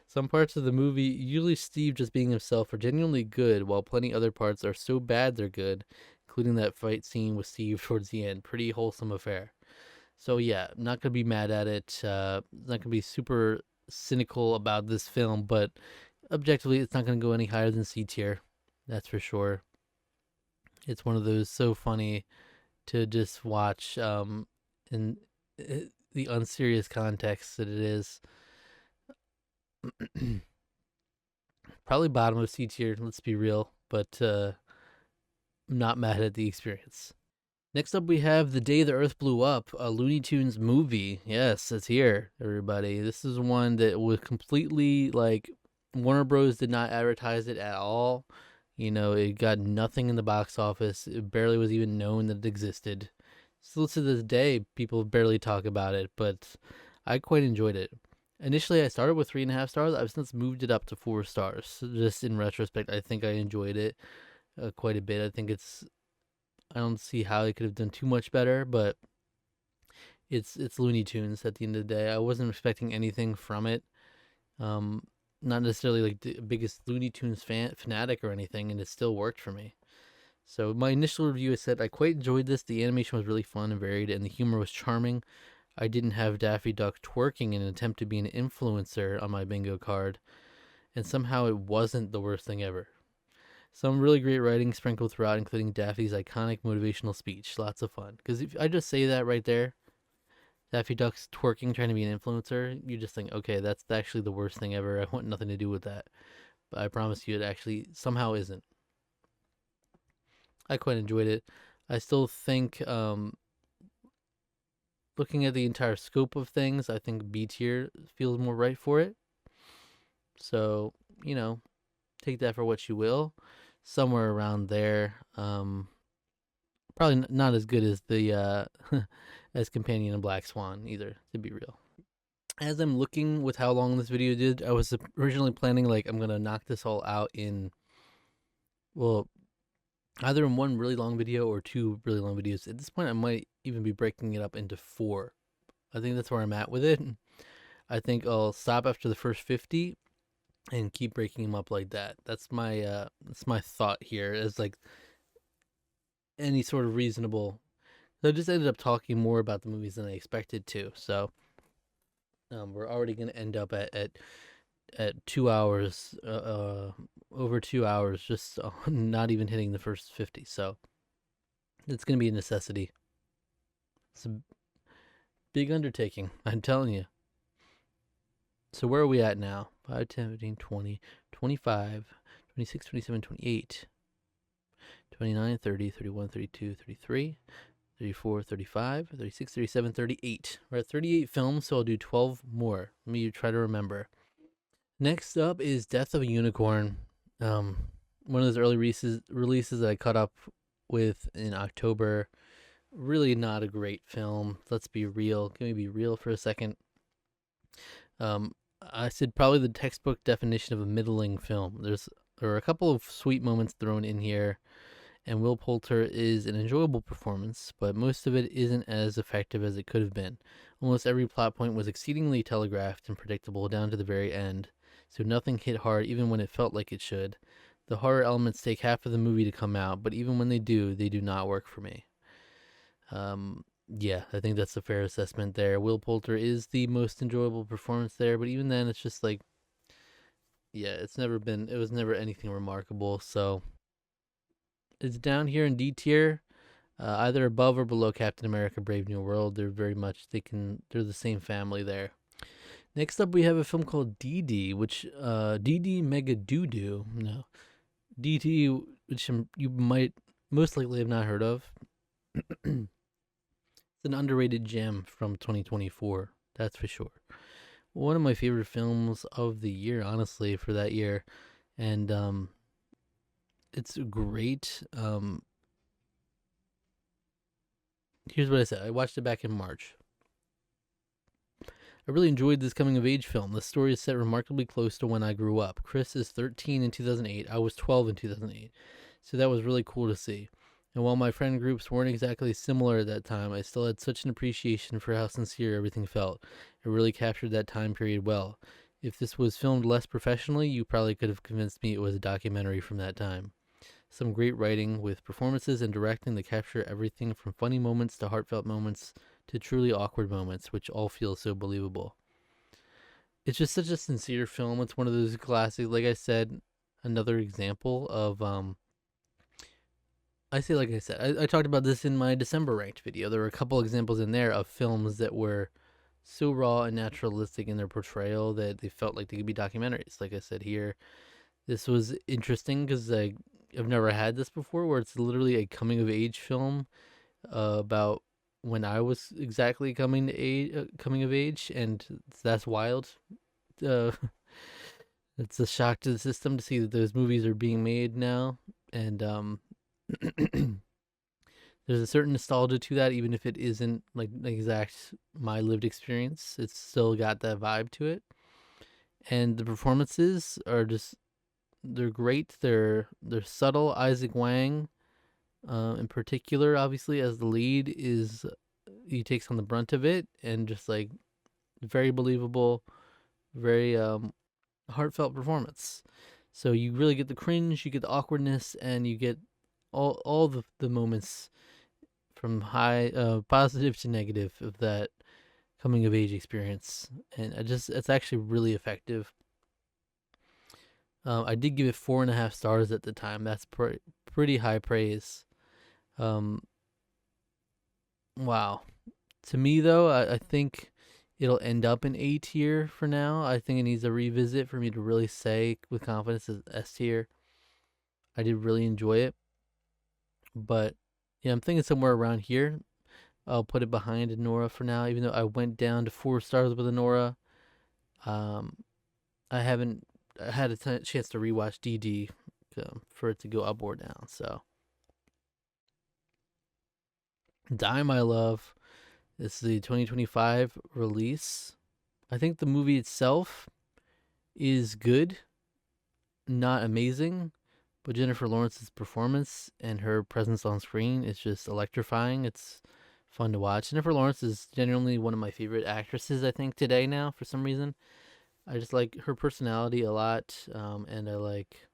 Some parts of the movie, usually Steve just being himself, are genuinely good, while plenty other parts are so bad they're good, including that fight scene with Steve towards the end. Pretty wholesome affair. So yeah, I'm not gonna be mad at it. Not gonna be super cynical about this film, but objectively, it's not gonna go any higher than C tier. That's for sure. It's one of those so funny to just watch in the unserious context that it is. Probably bottom of C tier, let's be real, but I'm not mad at the experience. Next up, we have The Day the Earth Blew Up, a Looney Tunes movie. Yes, it's here, everybody. This is one that was completely like Warner Bros. Did not advertise it at all. You know, it got nothing in the box office. It barely was even known that it existed. Still to this day, people barely talk about it, but I quite enjoyed it. Initially, I started with 3.5 stars. I've since moved it up to 4 stars. Just in retrospect, I think I enjoyed it quite a bit. I think I don't see how they could have done too much better, but it's Looney Tunes at the end of the day. I wasn't expecting anything from it. Not necessarily like the biggest Looney Tunes fanatic or anything, and it still worked for me. So my initial review, I said I quite enjoyed this. The animation was really fun and varied, and the humor was charming. I didn't have Daffy Duck twerking in an attempt to be an influencer on my bingo card, and somehow it wasn't the worst thing ever. Some really great writing sprinkled throughout, including Daffy's iconic motivational speech. Lots of fun. Because if I just say that right there, Daffy Duck's twerking, trying to be an influencer, you just think, okay, that's actually the worst thing ever. I want nothing to do with that. But I promise you, it actually somehow isn't. I quite enjoyed it. I still think, looking at the entire scope of things, I think B tier feels more right for it. So, take that for what you will. Somewhere around there. Probably not as good as the as Companion and Black Swan either, to be real. As I'm looking with how long this video did, I was originally planning like I'm gonna knock this all out in, well, either in one really long video or 2 really long videos. At this point, I might even be breaking it up into 4. I think that's where I'm at with it. I think I'll stop after the first 50 and keep breaking them up like that. That's my thought here. As like any sort of reasonable. I just ended up talking more about the movies than I expected to. So we're already gonna end up at 2 hours, over 2 hours, just not even hitting the first 50. So it's gonna be a necessity. It's a big undertaking, I'm telling you. So where are we at now? 5, 10, 15, 20, 25, 26, 27, 28, 29, 30, 31, 32, 33, 34, 35, 36, 37, 38. We're at 38 films, so I'll do 12 more. Let me try to remember. Next up is Death of a Unicorn. One of those early releases that I caught up with in October. Really not a great film. Let's be real. Can we be real for a second? I said probably the textbook definition of a middling film. There are a couple of sweet moments thrown in here, and Will Poulter is an enjoyable performance, but most of it isn't as effective as it could have been. Almost every plot point was exceedingly telegraphed and predictable down to the very end, so nothing hit hard even when it felt like it should. The horror elements take half of the movie to come out, but even when they do not work for me. Yeah, I think that's a fair assessment there. Will Poulter is the most enjoyable performance there, but even then, it's just like, yeah, it was never anything remarkable. So it's down here in D tier, either above or below Captain America: Brave New World. They're they're the same family there. Next up, we have a film called DD, which DD Mega Doo-Doo. No, DD, which you might most likely have not heard of. It's an underrated gem from 2024, that's for sure. One of my favorite films of the year, honestly, for that year. And it's great. Here's what I said. I watched it back in March. I really enjoyed this coming of age film. The story is set remarkably close to when I grew up. Chris is 13 in 2008. I was 12 in 2008. So that was really cool to see. And while my friend groups weren't exactly similar at that time, I still had such an appreciation for how sincere everything felt. It really captured that time period well. If this was filmed less professionally, you probably could have convinced me it was a documentary from that time. Some great writing with performances and directing that capture everything from funny moments to heartfelt moments to truly awkward moments, which all feel so believable. It's just such a sincere film. It's one of those classic, like I said, another example of like I said, I talked about this in my December ranked video. There were a couple examples in there of films that were so raw and naturalistic in their portrayal that they felt like they could be documentaries. Like I said here, this was interesting because I've never had this before, where it's literally a coming of age film about when I was exactly coming of age, and that's wild. Uh, it's a shock to the system to see that those movies are being made now, and there's a certain nostalgia to that, even if it isn't like the exact my lived experience. It's still got that vibe to it, and the performances are just they're great. They're subtle. Isaac Wang, in particular, obviously as the lead, is he takes on the brunt of it, and just like very believable, very heartfelt performance. So you really get the cringe, you get the awkwardness, and you get all the moments from high positive to negative of that coming of age experience, and it's actually really effective. I did give it 4.5 stars at the time. That's pretty high praise. Um, wow. To me though, I think it'll end up in A tier for now. I think it needs a revisit for me to really say with confidence it's S tier. I did really enjoy it, but yeah, I'm thinking somewhere around here. I'll put it behind Anora for now, even though I went down to 4 stars with Anora. Um, I haven't had a chance to rewatch DD for it to go up or down. So, Die My Love. This is the 2025 release. I think the movie itself is good, not amazing, but Jennifer Lawrence's performance and her presence on screen is just electrifying. It's fun to watch. Jennifer Lawrence is genuinely one of my favorite actresses, I think, today now, for some reason. I just like her personality a lot, and I like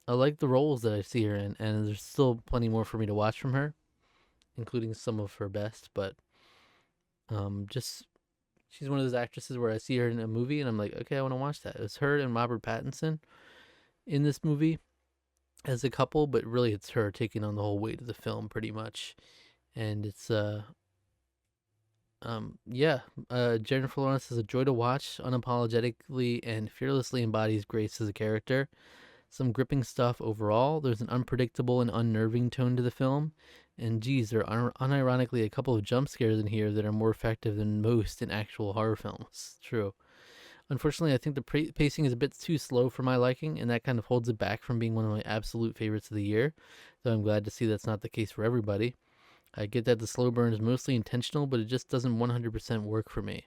the roles that I see her in, and there's still plenty more for me to watch from her, including some of her best. But just she's one of those actresses where I see her in a movie and I'm like, okay, I want to watch that. It was her and Robert Pattinson in this movie as a couple, but really it's her taking on the whole weight of the film pretty much. And it's Jennifer Lawrence is a joy to watch, unapologetically and fearlessly embodies Grace as a character. Some gripping stuff overall. There's an unpredictable and unnerving tone to the film. And geez, there are unironically a couple of jump scares in here that are more effective than most in actual horror films. True. Unfortunately, I think the pacing is a bit too slow for my liking, and that kind of holds it back from being one of my absolute favorites of the year, though I'm glad to see that's not the case for everybody. I get that the slow burn is mostly intentional, but it just doesn't 100% work for me.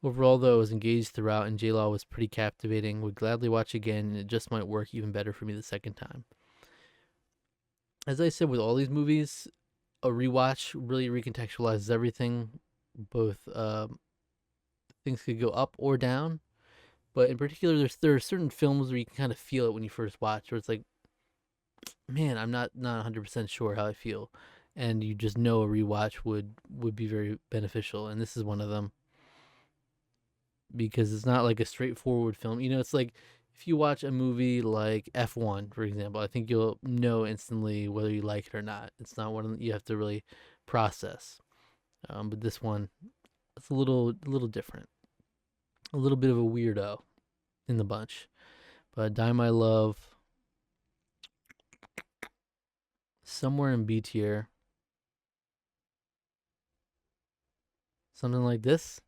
Overall, though, I was engaged throughout, and J-Law was pretty captivating. Would gladly watch again, and it just might work even better for me the second time. As I said with all these movies, a rewatch really recontextualizes everything. Both things could go up or down, but in particular, there are certain films where you can kind of feel it when you first watch, where it's like, man, I'm not 100% sure how I feel, and you just know a rewatch would be very beneficial, and this is one of them because it's not like a straightforward film. It's like if you watch a movie like F1, for example, I think you'll know instantly whether you like it or not. It's not one you have to really process. But this one, it's a little different, a little bit of a weirdo in the bunch. But Die My Love, somewhere in B tier, something like this.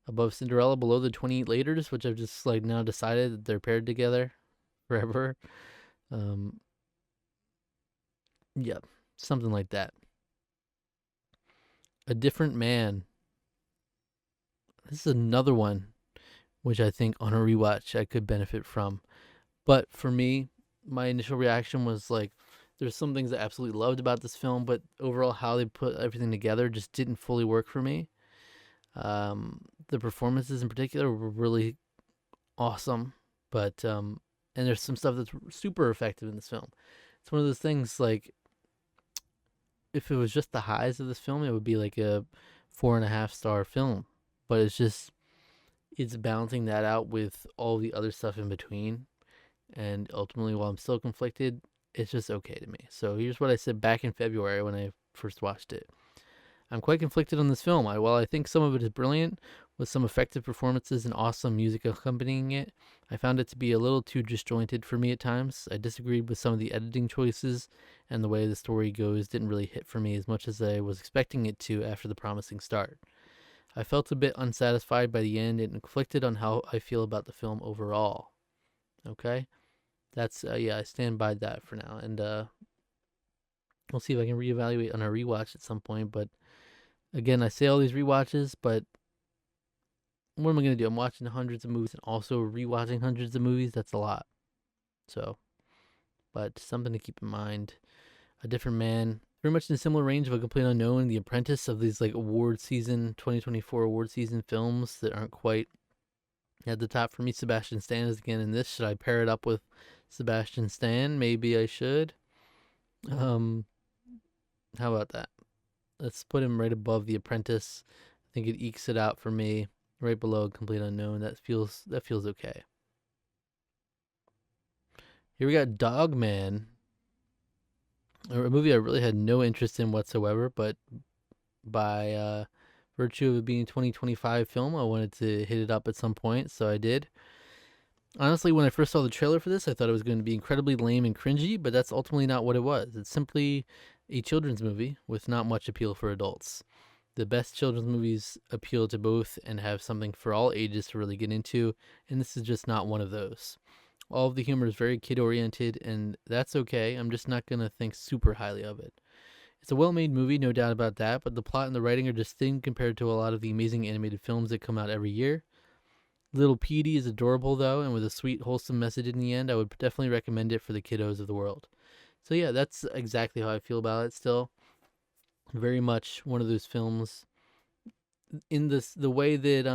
Above Cinderella, below the 28 Laters, which I've just like now decided that they're paired together forever. Um, yeah, something like that. A Different Man. This is another one which I think on a rewatch I could benefit from. But for me, my initial reaction was like, There's some things I absolutely loved about this film, but overall, how they put everything together just didn't fully work for me. The performances in particular were really awesome, but and there's some stuff that's super effective in this film. It's one of those things like if it was just the highs of this film, it would be like a 4.5 star film. But it's balancing that out with all the other stuff in between, and ultimately, while I'm still conflicted, it's just okay to me. So here's what I said back in February when I first watched it. I'm quite conflicted on this film. While I think some of it is brilliant, with some effective performances and awesome music accompanying it, I found it to be a little too disjointed for me at times. I disagreed with some of the editing choices, and the way the story goes didn't really hit for me as much as I was expecting it to after the promising start. I felt a bit unsatisfied by the end and conflicted on how I feel about the film overall. Okay? That's, yeah, I stand by that for now. And we'll see if I can reevaluate on a rewatch at some point, but again, I say all these rewatches, but what am I gonna do? I'm watching hundreds of movies and also rewatching hundreds of movies. That's a lot. So, but something to keep in mind. A Different Man, very much in a similar range of A Complete Unknown, The Apprentice, of these like award season 2024 award season films that aren't quite at the top for me. Sebastian Stan is again in this. Should I pair it up with Sebastian Stan? Maybe I should. Um, how about that? Let's put him right above The Apprentice. I think it ekes it out for me. Right below Complete Unknown. That feels okay. Here we got Dogman, a movie I really had no interest in whatsoever, but by virtue of it being a 2025 film, I wanted to hit it up at some point, so I did. Honestly, when I first saw the trailer for this, I thought it was going to be incredibly lame and cringy, but that's ultimately not what it was. It's simply a children's movie with not much appeal for adults. The best children's movies appeal to both and have something for all ages to really get into, and this is just not one of those. All of the humor is very kid oriented, and that's okay. I'm just not going to think super highly of it. It's a well made movie, no doubt about that, but the plot and the writing are just thin compared to a lot of the amazing animated films that come out every year. Little Petey is adorable, though, and with a sweet, wholesome message in the end, I would definitely recommend it for the kiddos of the world. So, yeah, that's exactly how I feel about it still. Very much one of those films in the way that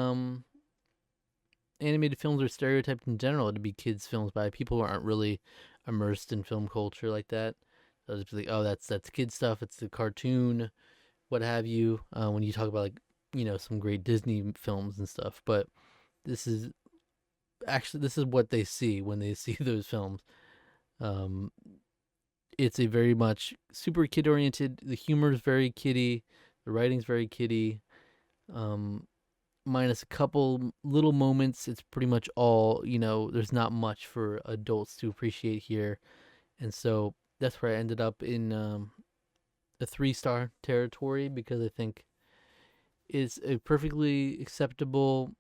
animated films are stereotyped in general to be kids films by people who aren't really immersed in film culture like that. They'll just be like, oh, that's kid stuff. It's the cartoon, what have you. When you talk about like some great Disney films and stuff, but this is what they see when they see those films. Um, it's a very much super kid oriented. The humor is very kiddie. The writing's very kiddie. Minus a couple little moments, it's pretty much all, there's not much for adults to appreciate here. And so that's where I ended up in a 3-star territory, because I think it's a perfectly acceptable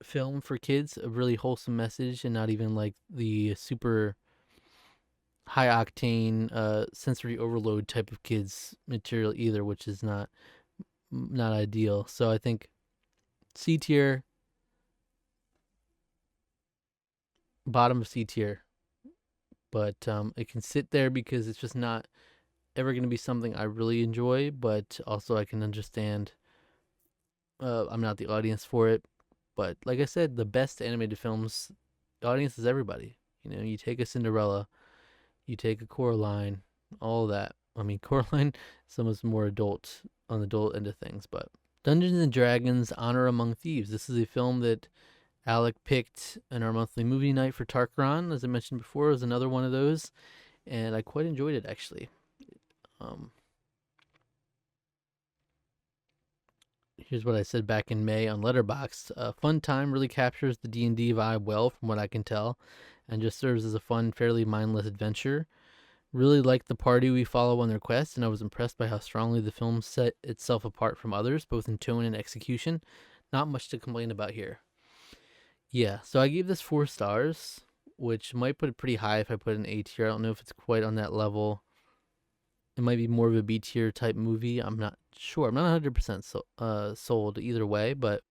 film for kids, a really wholesome message, and not even like the super high octane sensory overload type of kids material either, which is not ideal. So I think C tier, bottom of C tier, but it can sit there because it's just not ever going to be something I really enjoy, but also I can understand I'm not the audience for it. But like I said, the best animated films, the audience is everybody. You take a Cinderella, you take a Coraline, all of that. I mean, Coraline, some of more adult on the adult end of things, but Dungeons and Dragons: Honor Among Thieves. This is a film that Alec picked in our monthly movie night for Tarkaron. As I mentioned before, it was another one of those, and I quite enjoyed it actually. Here's what I said back in May on Letterboxd. Fun time, really captures the D&D vibe well from what I can tell, and just serves as a fun, fairly mindless adventure. Really liked the party we follow on their quest, and I was impressed by how strongly the film set itself apart from others, both in tone and execution. Not much to complain about here. Yeah, so I gave this 4 stars, which might put it pretty high if I put an A tier. I don't know if it's quite on that level. It might be more of a B tier type movie. I'm not sure. I'm not 100% sold either way, but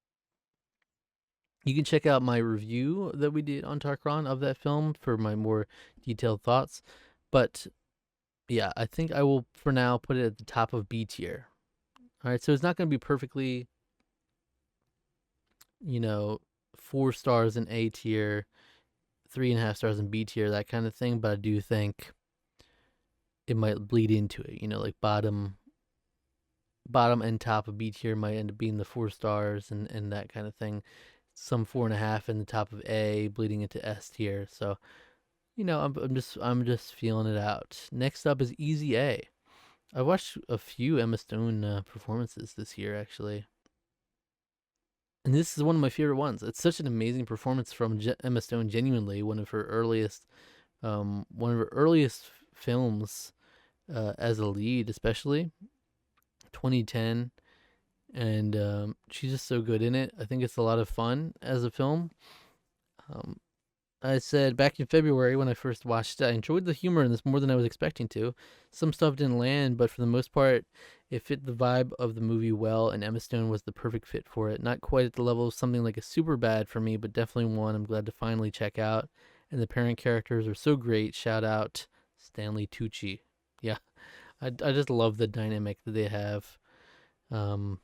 You can check out my review that we did on Tarkron of that film for my more detailed thoughts. But yeah, I think I will for now put it at the top of B tier. All right, so it's not going to be perfectly, you know, 4 stars in A tier, 3.5 stars in B tier, that kind of thing. But I do think it might bleed into it. Like bottom and top of B tier might end up being the 4 stars and that kind of thing. Some 4.5 in the top of A, bleeding into S tier. So I'm just feeling it out. Next up is Easy A. I watched a few Emma Stone performances this year actually, and this is one of my favorite ones. It's such an amazing performance from Emma Stone. Genuinely, one of her earliest films as a lead, especially 2010, and she's just so good in it. I think it's a lot of fun as a film. Um, I said back in February when I first watched it, I enjoyed the humor in this more than I was expecting to. Some stuff didn't land, but for the most part, it fit the vibe of the movie well, and Emma Stone was the perfect fit for it. Not quite at the level of something like a Superbad for me, but definitely one I'm glad to finally check out. And the parent characters are so great. Shout out Stanley Tucci. Yeah, I just love the dynamic that they have. Um,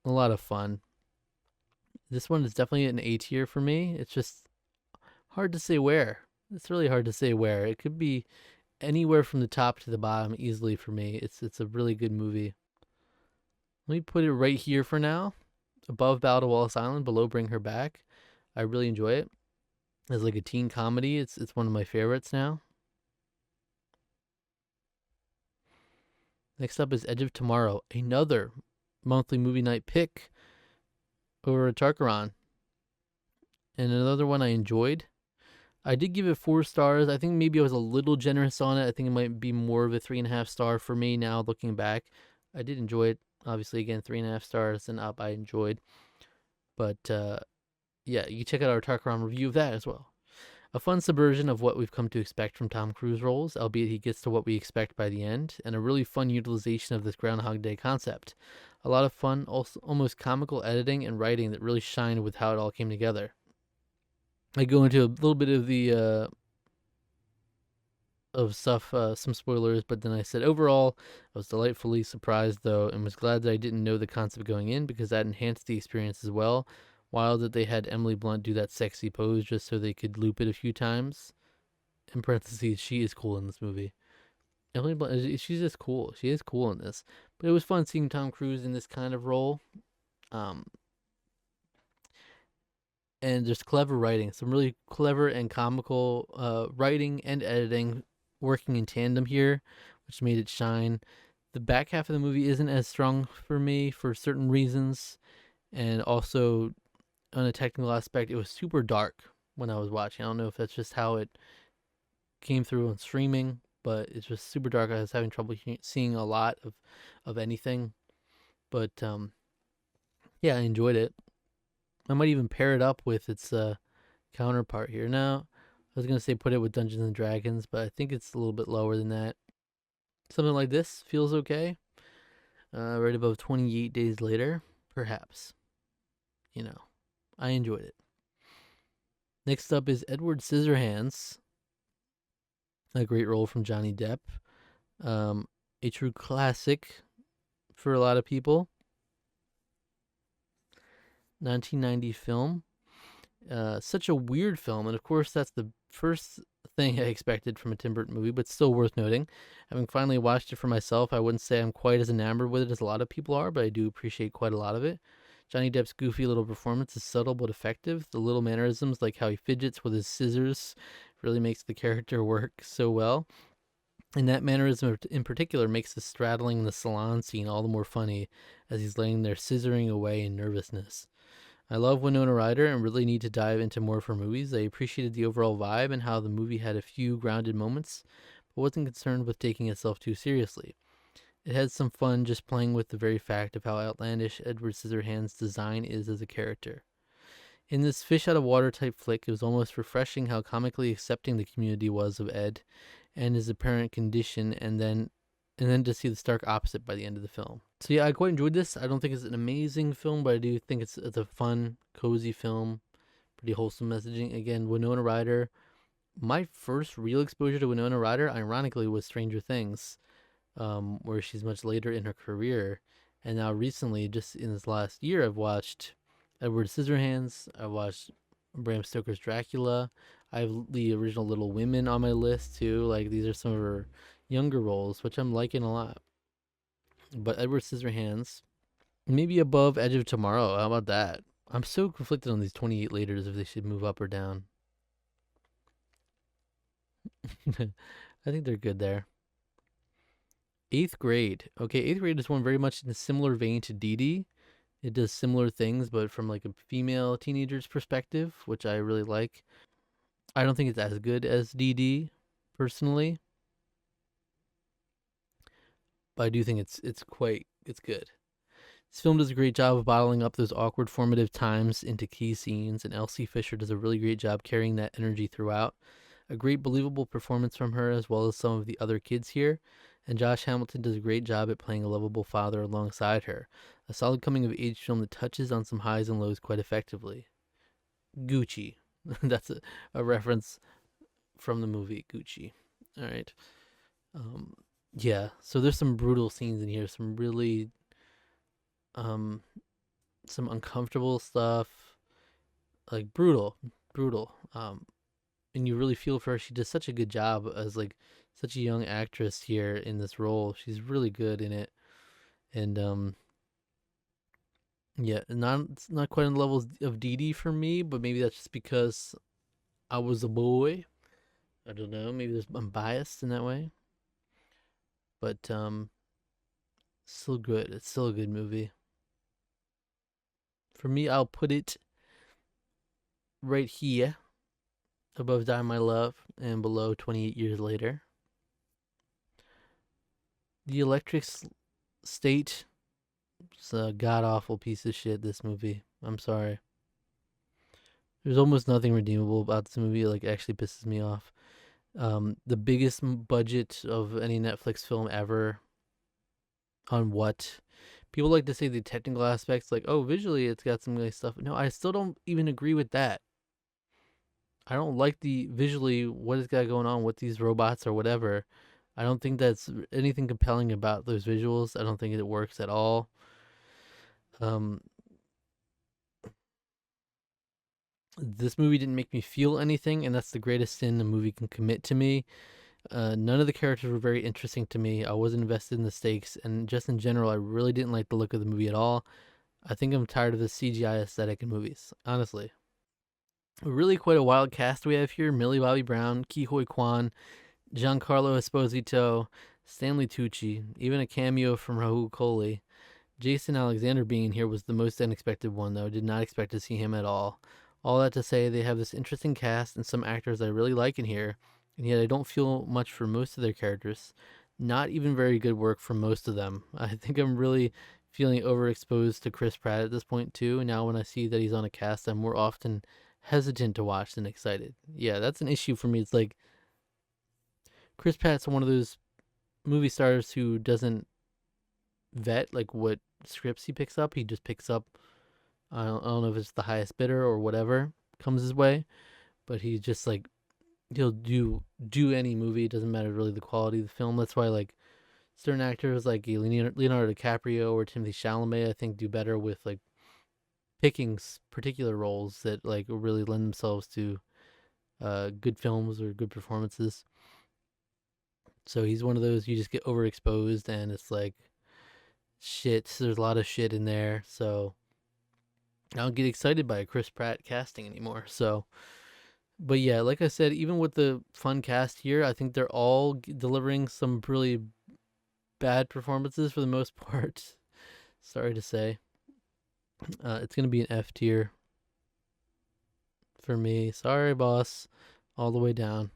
a lot of fun. This one is definitely an A tier for me. It's just hard to say where. It's really hard to say where. It could be anywhere from the top to the bottom easily for me. It's a really good movie. Let me put it right here for now. Above Battle to Wallace Island, below Bring Her Back. I really enjoy it. As like a teen comedy, it's one of my favorites now. Next up is Edge of Tomorrow, another monthly movie night pick over at Tarkaron. And another one I enjoyed. I did give it 4 stars. I think maybe I was a little generous on it. I think it might be more of a 3.5 star for me now looking back. I did enjoy it. Obviously, again, 3.5 stars and up I enjoyed. But yeah, you can check out our Tarkaron review of that as well. A fun subversion of what we've come to expect from Tom Cruise roles, albeit he gets to what we expect by the end, and a really fun utilization of this Groundhog Day concept. A lot of fun, also almost comical editing and writing that really shined with how it all came together. I go into a little bit of the of stuff, some spoilers, but then I said overall, I was delightfully surprised though, and was glad that I didn't know the concept going in because that enhanced the experience as well. Wild that they had Emily Blunt do that sexy pose just so they could loop it a few times. In parentheses, she is cool in this movie. Emily Blunt, she's just cool. She is cool in this. But it was fun seeing Tom Cruise in this kind of role. Um, and just clever writing, some really clever and comical writing and editing working in tandem here, which made it shine. The back half of the movie isn't as strong for me for certain reasons, and also on a technical aspect, it was super dark when I was watching. I don't know if that's just how it came through on streaming, but it's just super dark. I was having trouble seeing a lot of anything, but yeah, I enjoyed it. I might even pair it up with its counterpart here. Now, I was gonna say put it with Dungeons and Dragons, but I think it's a little bit lower than that. Something like this feels okay. Right above 28 Days Later, perhaps. I enjoyed it. Next up is Edward Scissorhands, a great role from Johnny Depp. A true classic for a lot of people. 1990 film. Such a weird film, and of course that's the first thing I expected from a Tim Burton movie, but still worth noting. Having finally watched it for myself, I wouldn't say I'm quite as enamored with it as a lot of people are, but I do appreciate quite a lot of it. Johnny Depp's goofy little performance is subtle but effective. The little mannerisms, like how he fidgets with his scissors, really makes the character work so well. And that mannerism in particular makes the straddling in the salon scene all the more funny as he's laying there scissoring away in nervousness. I love Winona Ryder and really need to dive into more of her movies. I appreciated the overall vibe and how the movie had a few grounded moments, but wasn't concerned with taking itself too seriously. It had some fun just playing with the very fact of how outlandish Edward Scissorhands' design is as a character. In this fish out of water type flick, it was almost refreshing how comically accepting the community was of Ed and his apparent condition, and then to see the stark opposite by the end of the film. So yeah, I quite enjoyed this. I don't think it's an amazing film, but I do think it's a fun, cozy film. pretty wholesome messaging. Again, Winona Ryder. My first real exposure to Winona Ryder, ironically, was Stranger Things, where she's much later in her career. And now recently, just in this last year, I've watched Edward Scissorhands. I watched Bram Stoker's Dracula. I have the original Little Women on my list too. Like these are some of her younger roles, which I'm liking a lot. But Edward Scissorhands, maybe above Edge of Tomorrow. How about that? I'm so conflicted on these 28 laters if they should move up or down. I think they're good there. Eighth Grade. Okay, Eighth Grade is one very much in a similar vein to Dee Dee. It does similar things, but from like a female teenager's perspective, which I really like. I don't think it's as good as Dee Dee, personally, but I do think it's good. This film does a great job of bottling up those awkward formative times into key scenes, and Elsie Fisher does a really great job carrying that energy throughout. A great believable performance from her as well as some of the other kids here, and Josh Hamilton does a great job at playing a lovable father alongside her. A solid coming of age film that touches on some highs and lows quite effectively. Gucci. That's a reference from the movie Gucci. All right. Yeah, so there's some brutal scenes in here, some really some uncomfortable stuff, like brutal. And you really feel for her. She does such a good job as like such a young actress here in this role. She's really good in it, and yeah, not quite on the levels of Dee Dee for me, but maybe that's just because I was a boy. I don't know. Maybe I'm biased in that way, but still good. It's still a good movie. For me, I'll put it right here above Die My Love and below 28 Years Later. The Electric State. It's a god awful piece of shit, this movie. I'm sorry. There's almost nothing redeemable about this movie. It like actually pisses me off. The biggest budget of any Netflix film ever. On what? People like to say the technical aspects, like, oh, visually it's got some nice stuff. No, I still don't even agree with that. I don't like the visually what it's got going on with these robots or whatever. I don't think that's anything compelling about those visuals. I don't think it works at all. This movie didn't make me feel anything, and that's the greatest sin a movie can commit to me. None of the characters were very interesting to me. I wasn't invested in the stakes, and just in general, I really didn't like the look of the movie at all. I think I'm tired of the CGI aesthetic in movies, honestly. Really quite a wild cast we have here. Millie Bobby Brown, Ke Huy Quan, Giancarlo Esposito, Stanley Tucci, even a cameo from Rahul Kohli. Jason Alexander being here was the most unexpected one, though. Did not expect to see him at all. All that to say, they have this interesting cast and some actors I really like in here, and yet I don't feel much for most of their characters. Not even very good work from most of them. I think I'm really feeling overexposed to Chris Pratt at this point, too. And now when I see that he's on a cast, I'm more often hesitant to watch than excited. Yeah, that's an issue for me. It's like Chris Pratt's one of those movie stars who doesn't vet like what scripts he picks up. He just picks up. I don't know if it's the highest bidder or whatever comes his way, but he just like he'll do any movie. It doesn't matter really the quality of the film. That's why like certain actors like Leonardo DiCaprio or Timothy Chalamet, I think, do better with like picking particular roles that like really lend themselves to good films or good performances. So he's one of those you just get overexposed, and it's like shit. There's a lot of shit in there, so I don't get excited by a Chris Pratt casting anymore. So, but yeah, like I said, even with the fun cast here, I think they're all delivering some really bad performances for the most part. Sorry to say. It's gonna be an F tier for me. Sorry, boss. All the way down.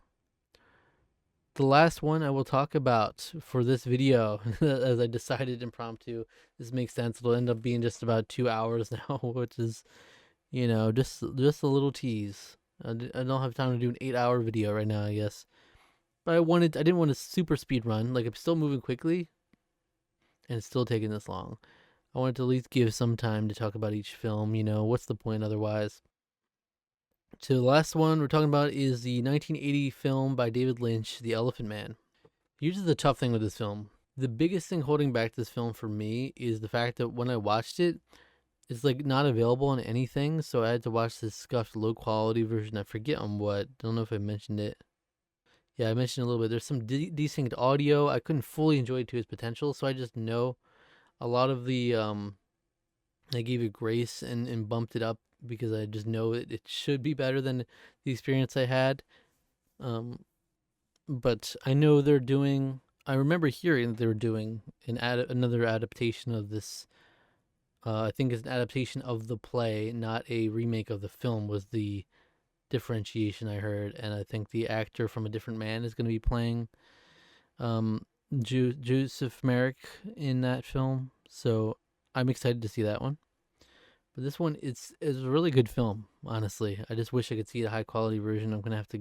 The last one I will talk about for this video, as I decided impromptu, this makes sense. It'll end up being just about 2 hours now, which is, just a little tease. I don't have time to do an 8-hour video right now, I guess. But I didn't want a super speed run. Like, I'm still moving quickly, and it's still taking this long. I wanted to at least give some time to talk about each film. What's the point otherwise? So the last one we're talking about is the 1980 film by David Lynch, The Elephant Man. Here's the tough thing with this film. The biggest thing holding back this film for me is the fact that when I watched it, it's like not available on anything, so I had to watch this scuffed low quality version. I forget on what. Don't know if I mentioned it. Yeah, I mentioned a little bit. There's some desynced audio. I couldn't fully enjoy it to its potential, so I just know a lot of the I gave it grace and bumped it up because I just know it should be better than the experience I had. Um, but I know they're doing. I remember hearing that they were doing another adaptation of this. I think it's an adaptation of the play, not a remake of the film. Was the differentiation I heard, and I think the actor from A Different Man is going to be playing Joseph Merrick in that film. So I'm excited to see that one. But this one, it's a really good film. Honestly, I just wish I could see a high quality version. I'm gonna have to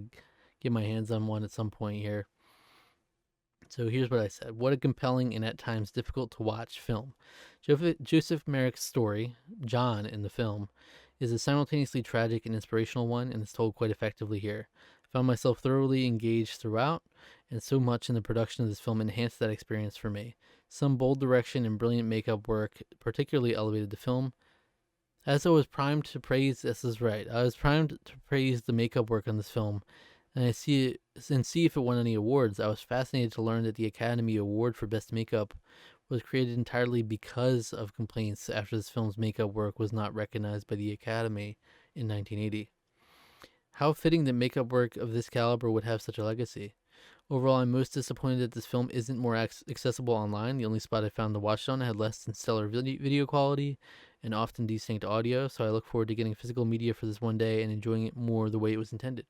get my hands on one at some point here. So here's what I said. What a compelling and at times difficult to watch film. Joseph Merrick's story, John in the film, is a simultaneously tragic and inspirational one, and is told quite effectively here. I found myself thoroughly engaged throughout, and so much in the production of this film enhanced that experience for me. Some bold direction and brilliant makeup work particularly elevated the film. As I was primed to praise, this is right. I was primed to praise the makeup work on this film, and see if it won any awards. I was fascinated to learn that the Academy Award for Best Makeup was created entirely because of complaints after this film's makeup work was not recognized by the Academy in 1980. How fitting that makeup work of this caliber would have such a legacy. Overall, I'm most disappointed that this film isn't more accessible online. The only spot I found to watch it on had less than stellar video quality and often desynced audio, so I look forward to getting physical media for this one day and enjoying it more the way it was intended.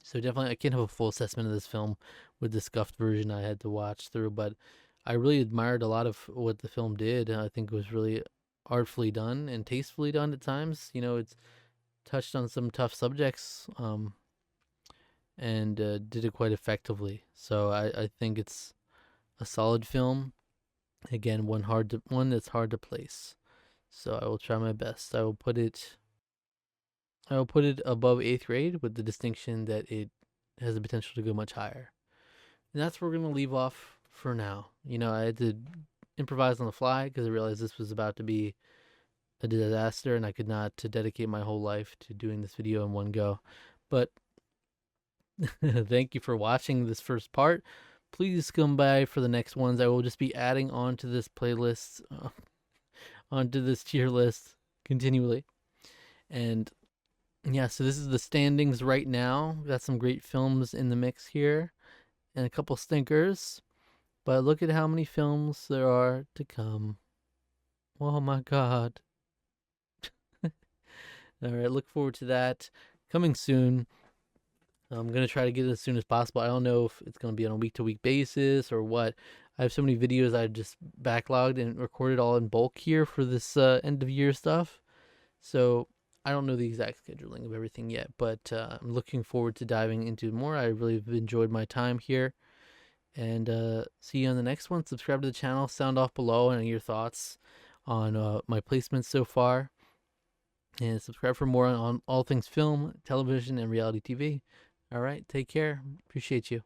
So definitely, I can't have a full assessment of this film with the scuffed version I had to watch through, but I really admired a lot of what the film did. I think it was really artfully done and tastefully done at times. You know, it's touched on some tough subjects, and did it quite effectively. So I think it's a solid film. Again, one that's hard to place. So I will try my best. I will put it above eighth grade with the distinction that it has the potential to go much higher. And that's where we're gonna leave off for now. You know, I had to improvise on the fly because I realized this was about to be a disaster and I could not to dedicate my whole life to doing this video in one go. But thank you for watching this first part. Please come by for the next ones. I will just be adding on to this playlist, onto this tier list continually. And yeah, so this is the standings right now. Got some great films in the mix here and a couple stinkers. But look at how many films there are to come. Oh my god. All right, look forward to that. Coming soon. I'm going to try to get it as soon as possible. I don't know if it's going to be on a week-to-week basis or what. I have so many videos I just backlogged and recorded all in bulk here for this end-of-year stuff. So I don't know the exact scheduling of everything yet, but I'm looking forward to diving into more. I really have enjoyed my time here. And see you on the next one. Subscribe to the channel. Sound off below and your thoughts on my placements so far. And subscribe for more on all things film, television, and reality TV. All right, take care. Appreciate you.